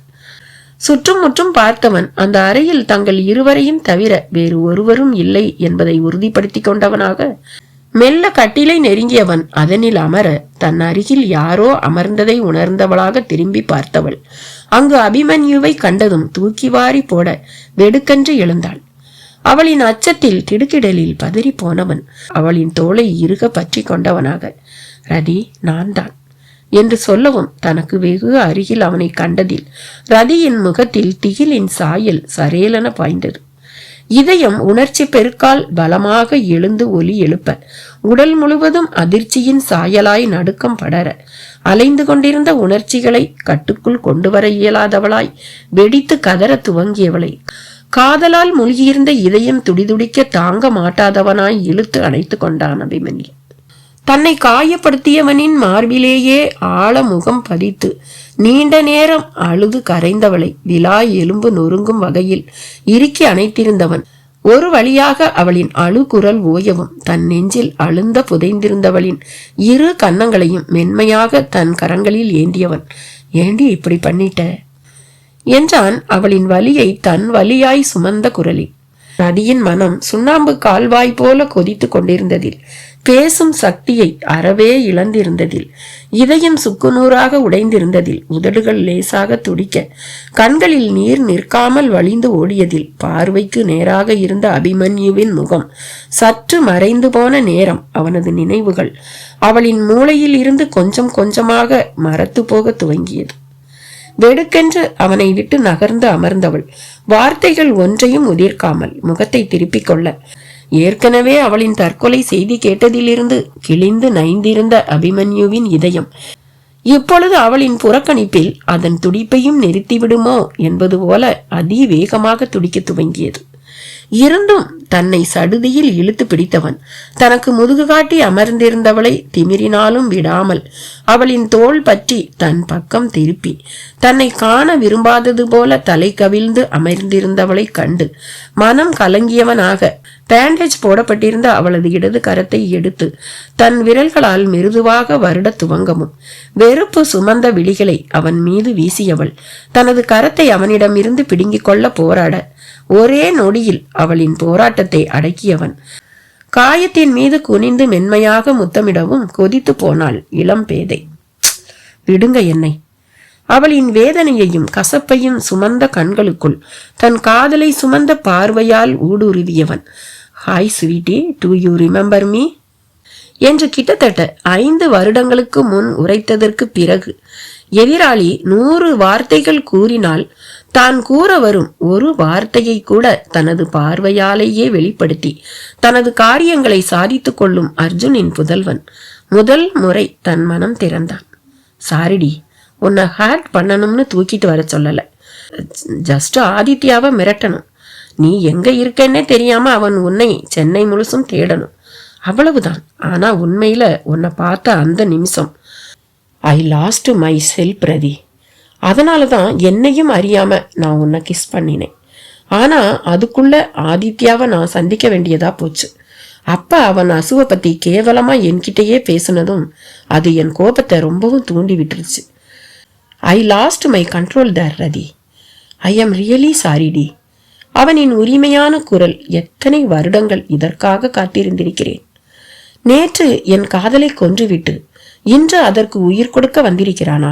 சுற்றும் முற்றும் பார்த்தவன் அந்த அறையில் தங்கள் இருவரையும் தவிர வேறு ஒருவரும் இல்லை என்பதை உறுதிப்படுத்தி கொண்டவனாக மெல்ல கட்டிலை நெருங்கியவன் அதனில் அமர தன் அருகில் யாரோ அமர்ந்ததை உணர்ந்தவளாக திரும்பி பார்த்தவள் அங்கு அபிமன்யுவை கண்டதும் தூக்கி வாரி போட வெடுக்கென்று எழுந்தாள். அவளின் அச்சத்தில் திடுக்கிடலில் பதறி போனவன் அவளின் தோளை இறுக பற்றி கொண்டவனாக, ரதி நான் தான் என்று சொல்லவும் தனக்கு வெகு அருகில் அவனை கண்டதில் ரதியின் முகத்தில் திகிலின் சாயல் சரேலென பாய்ந்தது. இதயம் உணர்ச்சி பெருக்கால் பலமாக எழுந்து ஒலி எழுப்ப உடல் முழுவதும் அதிர்ச்சியின் சாயலாய் நடுக்கம் படர அலைந்து கொண்டிருந்த உணர்ச்சிகளை கட்டுக்குள் கொண்டு வர இயலாதவளாய் வெடித்து கதற துவங்கியவளை காதலால் மூழ்கியிருந்த இதயம் துடிதுடிக்க தாங்க மாட்டாதவனாய் இழுத்து அணைத்து கொண்டான் அபிமன்யு. தன்னை காயப்படுத்தியவனின் மார்பிலேயே ஆழ முகம் பதித்து நீண்ட நேரம் அழுது கரைந்தவளை விலா எலும்பு நொறுங்கும் வகையில் இறுக்கி அணைத்திருந்தவன் ஒரு வழியாக அவளின் அழுகுரல் ஓயவும் தன் நெஞ்சில் அழுந்த புதைந்திருந்தவளின் இரு கன்னங்களையும் மென்மையாக தன் கரங்களில் ஏந்தியவன், ஏண்டி இப்படி பண்ணிட்ட என்றான் அவளின் வலியை தன் வலியாய் சுமந்த குரலில். நதியின் மனம் சுண்ணாம்பு கால்வாய் போல கொதித்து கொண்டிருந்ததில், பேசும் சக்தியை அறவே இழந்திருந்ததில், இதயம் சுக்குநூறாக உடைந்திருந்ததில், உதடுகள் லேசாக துடிக்க, கண்களில் நீர் நிற்காமல் வழிந்து ஓடியதில், பார்வைக்கு நேராக இருந்த அபிமன்யுவின் முகம் சற்று மறைந்து போன நேரம் அவனது நினைவுகள் அவளின் மூளையில் இருந்து கொஞ்சம் கொஞ்சமாக மரத்து போக துவங்கியது. வெடுக்கென்று அவனை விட்டு நகர்ந்து அமர்ந்தவள் வார்த்தைகள் ஒன்றையும் உதிர்க்காமல் முகத்தை திருப்பிக் கொள்ள, ஏற்கனவே அவளின் தற்கொலை செய்தி கேட்டதிலிருந்து கிழிந்து நைந்திருந்த அபிமன்யுவின் இதயம் இப்பொழுது அவளின் புறக்கணிப்பில் அதன் துடிப்பையும் நிறுத்திவிடுமோ என்பது போல அதிவேகமாக துடிக்க துவங்கியது. இருந்தும் தன்னை சடுதியில் இழுத்து பிடித்தவன் தனக்கு முதுகு காட்டி அமர்ந்திருந்தவளை திமிரினாலும் விடாமல் அவளின் தோள் பற்றி தன் பக்கம் திருப்பி தன்னை காண விரும்பாதது போல தலை கவிழ்ந்து அமர்ந்திருந்தவளை கண்டு மனம் கலங்கியவனாக பேண்டேஜ் போடப்பட்டிருந்த அவளது இடது கரத்தை எடுத்து தன் விரல்களால் மிருதுவாக வருட துவங்கவும் வெறுப்பு சுமந்த விழிகளை அவன் மீது வீசியவள் தனது கரத்தை அவனிடமிருந்து பிடுங்கிக் கொள்ள போராட ஒரே நொடியில் அவளின் போராட்டத்தை அடக்கியவன் காயத்தின் மீது குனிந்து மென்மையாக முத்தமிடவும் கொதித்து போனாள் இளம் பேதை. விடுங்க என்னை. அவளின் வேதனையையும் கசப்பையும் சுமந்த கண்களுக்குள் தன் காதலை சுமந்த பார்வையால் ஊடுருவியவன், hi sweetie, do you remember me என்று கிட்டத்தட்ட 5 வருடங்களுக்கு முன் உரைத்ததற்கு பிறகு எதிராளி 100 வார்த்தைகள் கூறினால் தான் கூற வரும் ஒரு வார்த்தையை கூட தனது பார்வையாலேயே வெளிப்படுத்தி தனது காரியங்களை சாதித்துக் கொள்ளும் அர்ஜுனின் புதல்வன் முதல் முறை தன் மனம் திறந்தான். சாரிடி, உன்னை ஹேர்ட் பண்ணணும்னு தூக்கிட்டு வர சொல்லல, ஜஸ்ட் ஆதித்யாவை மிரட்டணும். நீ எங்க இருக்கன்னே தெரியாம அவன் உன்னை சென்னை முழுசும் தேடணும், அவ்வளவுதான். ஆனா உண்மையில உன்னை பார்த்த அந்த நிமிஷம் ஐ லாஸ்ட் மை செல்ஃப் பிரதி. அதனாலதான் என்னையும் அறியாம நான் உன்னை கிஸ் பண்ணினேன். ஆனா அதுக்குள்ள ஆதித்யாவை நான் சந்திக்க வேண்டியதா போச்சு. அப்ப அவன் அசுவை பத்தி கேவலமா என்கிட்டயே பேசுனதும் அது என் கோபத்தை ரொம்பவும் தூண்டி விட்டுருச்சு. I lost my control there Rathi. I am really சாரிடி. அவனின் உரிமையான குரல், எத்தனை வருடங்கள் இதற்காக காத்திருந்திருக்கிறேன். நேற்று என் காதலை கொன்றுவிட்டு இன்று அதற்கு உயிர் கொடுக்க வந்திருக்கிறானா?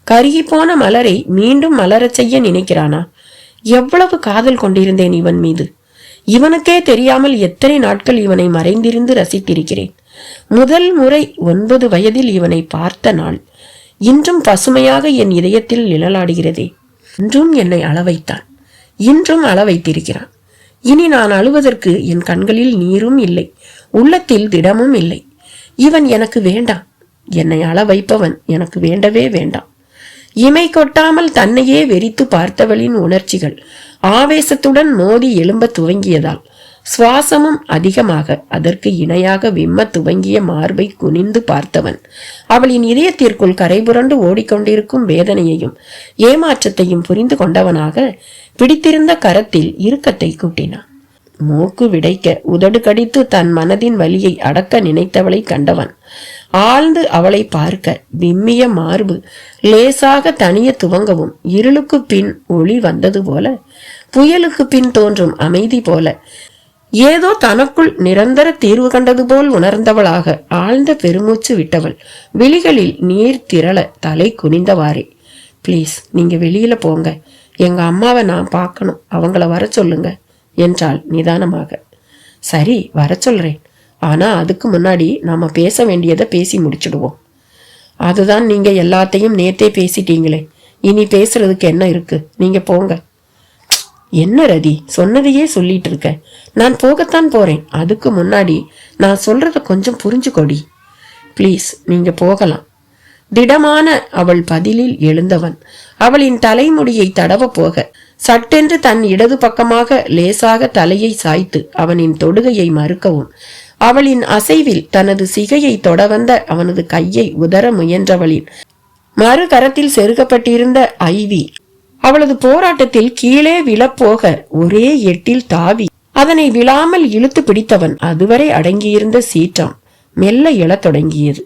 கருகி போன மலரை மீண்டும் மலரச் செய்ய நினைக்கிறானா? எவ்வளவு காதல் கொண்டிருந்தேன் இவன் மீது. இவனுக்கே தெரியாமல் எத்தனை நாட்கள் இவனை மறைந்திருந்து ரசித்திருக்கிறேன். முதல் முறை 9 வயதில் இவனை பார்த்த நாள் இன்றும் பசுமையாக என் இதயத்தில் நிழலாடுகிறதே. இன்றும் என்னை அளவைத்தான், இன்றும் அளவைத்திருக்கிறான். இனி நான் அழுவதற்கு என் கண்களில் நீரும் இல்லை, உள்ளத்தில் திடமும் இல்லை. இவன் எனக்கு வேண்டாம். என்னை அள வைப்பவன் எனக்கு வேண்டவே வேண்டாம். இமை கொட்டாமல் தன்னையே வெறித்து பார்த்தவளின் உணர்ச்சிகள் ஆவேசத்துடன் மோதி எழும்ப துவங்கியதால் சுவாசமும் அதிகமாக அதற்கு இணையாக விம்ம துவங்கிய மார்பை குனிந்து பார்த்தவன் அவளின் இதயத்திற்குள் கரைபுரண்டு ஓடிக்கொண்டிருக்கும் வேதனையையும் ஏமாற்றத்தையும் புரிந்து கொண்டவனாக பிடித்திருந்த கரத்தில் இறுக்கத்தை கூட்டினான். மூக்கு விடைக்க உதடு கடித்து தன் மனதின் வலியை அடக்க நினைத்தவளை கண்டவன் ஆழ்ந்து அவளை பார்க்க விம்மிய மார்பு லேசாக தனிய துவங்கவும் இருளுக்கு பின் ஒளி வந்தது போல, புயலுக்கு பின் தோன்றும் அமைதி போல, ஏதோ தனக்குள் நிரந்தர தீர்வு கண்டது போல் உணர்ந்தவளாக ஆழ்ந்த பெருமூச்சு விட்டவள் விழிகளில் நீர் திரள தலை குனிந்தவாறே, பிளீஸ் நீங்க வெளியில போங்க, எங்க அம்மாவை நான் பார்க்கணும், அவங்கள வர சொல்லுங்க என்றாள் நிதானமாக. சரி, வர சொல்றேன். ஆனா அதுக்கு முன்னாடி நாம பேச வேண்டியதை பேசி முடிச்சிடுவோம். அதுதான் நீங்க எல்லாத்தையும் நேத்தே பேசிட்டீங்களே, இனி பேசுறதுக்கு என்ன இருக்கு? நீங்க போங்க. என்ன ரதி, சொன்னதையே சொல்லிட்டு இருக்க. நான் போகத்தான் போறேன். அதுக்கு முன்னாடி நான் சொல்றத கொஞ்சம் புரிஞ்சுக்கொடி. பிளீஸ் நீங்க போகலாம். திடமான அவள் பதிலில் எழுந்தவன் அவளின் தலைமுடியை தடவ போக சட்டென்று தன் இடது பக்கமாக லேசாக தலையை சாய்த்து அவனின் தொடுகையை மறுக்கவும் அவளின் அசைவில் தனது சிகையை தொட வந்த அவனது கையை உதற முயன்றவளின் மறு கரத்தில் செருகப்பட்டிருந்த ஐவி அவளது போராட்டத்தில் கீழே விழப்போக ஒரே எட்டில் தாவி அதனை விழாமல் இழுத்து பிடித்தவன் அதுவரை அடங்கியிருந்த சீற்றம் மெல்ல எழத் தொடங்கியது.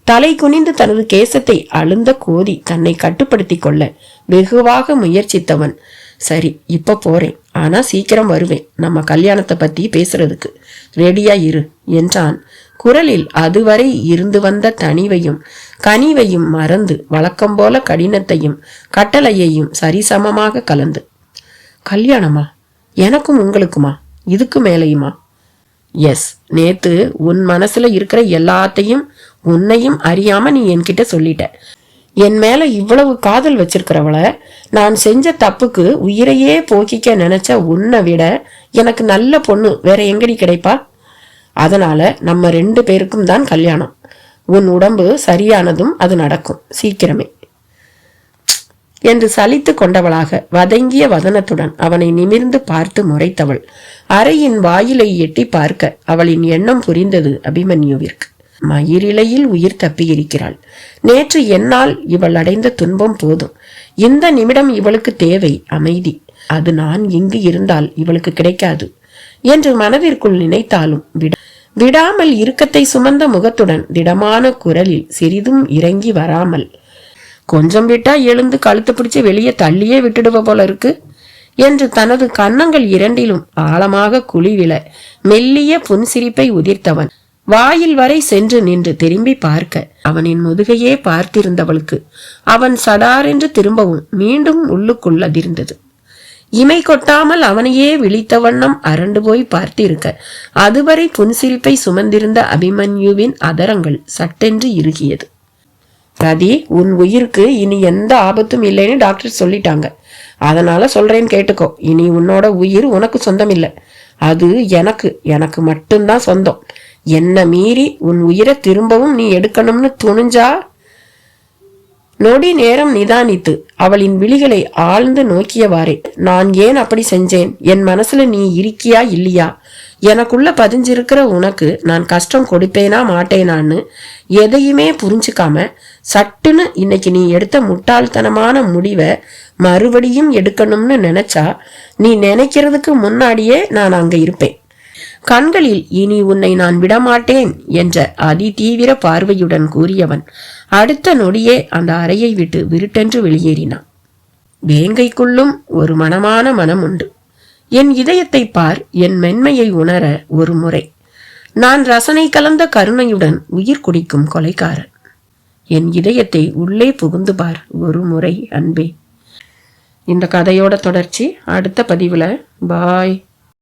தலை குனிந்து தனது கேசத்தை அழுந்த கோதி தன்னை கட்டுப்படுத்தி கொள்ள வெகுவாக முயற்சித்தவன், சரி இப்ப போறேன், ஆனா சீக்கிரம் வருவேன், நம்ம கல்யாணத்தை பத்தி பேசுறதுக்கு ரெடியா இரு என்றான். குரலில் அதுவரை இருந்து வந்த தனிவையும் கனிவையும் மறந்து வழக்கம் போல கடினத்தையும் கட்டளையையும் சரிசமமாக கலந்து. கல்யாணமா? எனக்கும் உங்களுக்குமா? இதுக்கு மேலையுமா? எஸ், நேத்து உன் மனசுல இருக்கிற எல்லாத்தையும் உன்னையும் அறியாம நீ என்கிட்ட சொல்லிட்ட. என் மேல இவ்வளவு காதல் வச்சிருக்கிறவள, நான் செஞ்ச தப்புக்கு உயிரையே போக்கிக்க நினைச்ச உன்னை விட எனக்கு நல்ல பொண்ணு வேற எங்கடி கிடைப்பா? அதனால நம்ம 2 பேருக்கும் தான் கல்யாணம். உன் உடம்பு சரியானதும் அது நடக்கும் சீக்கிரமே என்று சலித்து கொண்டவளாக வதங்கிய வதனத்துடன் அவனை நிமிர்ந்து பார்த்து முறைத்தவள் அறையின் வாயிலை எட்டி பார்க்க அவளின் எண்ணம் புரிந்தது அபிமன்யுவிற்கு. மயிரிழையில் உயிர் தப்பியிருக்கிறாள். நேற்று என்னால் இவள் அடைந்த துன்பம் போதும். இந்த நிமிடம் இவளுக்கு தேவை அமைதி. அது நான் இங்கு இருந்தால் இவளுக்கு கிடைக்காது என்று மனதிற்குள் நினைத்தாலும் விடாமல் இறுக்கத்தை சுமந்த முகத்துடன் திடமான குரலில் சிறிதும் இறங்கி வராமல், கொஞ்சம் விட்டா எழுந்து கழுத்து பிடிச்சு வெளியே தள்ளியே விட்டுடுவ போல இருக்கு என்று தனது கன்னங்கள் இரண்டிலும் ஆழமாக குழிவிழ மெல்லிய புன்சிரிப்பை உதிர்த்தவன் வாயில் வரை சென்று நின்று திரும்பி பார்க்க அவனின் முதுகையே பார்த்திருந்தவளுக்கு அவன் சடாரென்று திரும்பவும் மீண்டும் உள்ளுக்குள் அதிர்ந்தது. இமை கொட்டாமல் அவனையே விழித்த வண்ணம் அரண்டு போய் பார்த்திருக்க அதுவரை புன்சிரிப்பை சுமந்திருந்த அபிமன்யுவின் அதரங்கள் சட்டென்று இறுகியது. ரதி, உன் உயிருக்கு இனி எந்த ஆபத்தும் இல்லைன்னு டாக்டர் சொல்லிட்டாங்க. அதனால சொல்றேன்னு கேட்டுக்கோ. இனி உன்னோட உயிர் உனக்கு சொந்தம் இல்லை, அது எனக்கு மட்டும்தான் சொந்தம். என்ன மீறி உன் உயிரை திரும்பவும் நீ எடுக்கணும்னு துணிஞ்சா? நொடி நேரம் நிதானித்து அவளின் விழிகளை ஆழ்ந்து நோக்கியவாறே, நான் ஏன் அப்படி செஞ்சேன்? என் மனசுல நீ இருக்கியா இல்லையா? எனக்குள்ள பதிஞ்சிருக்கிற உனக்கு நான் கஷ்டம் கொடுப்பேனா மாட்டேனான்னு எதையுமே புரிஞ்சுக்காம சட்டுன்னு இன்னைக்கு நீ எடுத்த முட்டாள்தனமான முடிவை மறுபடியும் எடுக்கணும்னு நினைச்சா நீ நினைக்கிறதுக்கு முன்னாடியே நான் அங்க இருப்பேன். கண்களில் இனி உன்னை நான் விடமாட்டேன் என்ற அதி தீவிர பார்வையுடன் கூறியவன் அடுத்த நொடியே அந்த அறையை விட்டு விருட்டென்று வெளியேறினான். வேங்கைக்குள்ளும் ஒரு மனமான மனம் உண்டு. என் இதயத்தை பார், என் மென்மையை உணர ஒரு முறை. நான் ரசனை கலந்த கருணையுடன் உயிர் குடிக்கும் கொலைக்காரன். என் இதயத்தை உள்ளே புகுந்து பார் ஒரு முறை அன்பே. இந்த கதையோட தொடர்ச்சி அடுத்த பதிவுல. பாய்.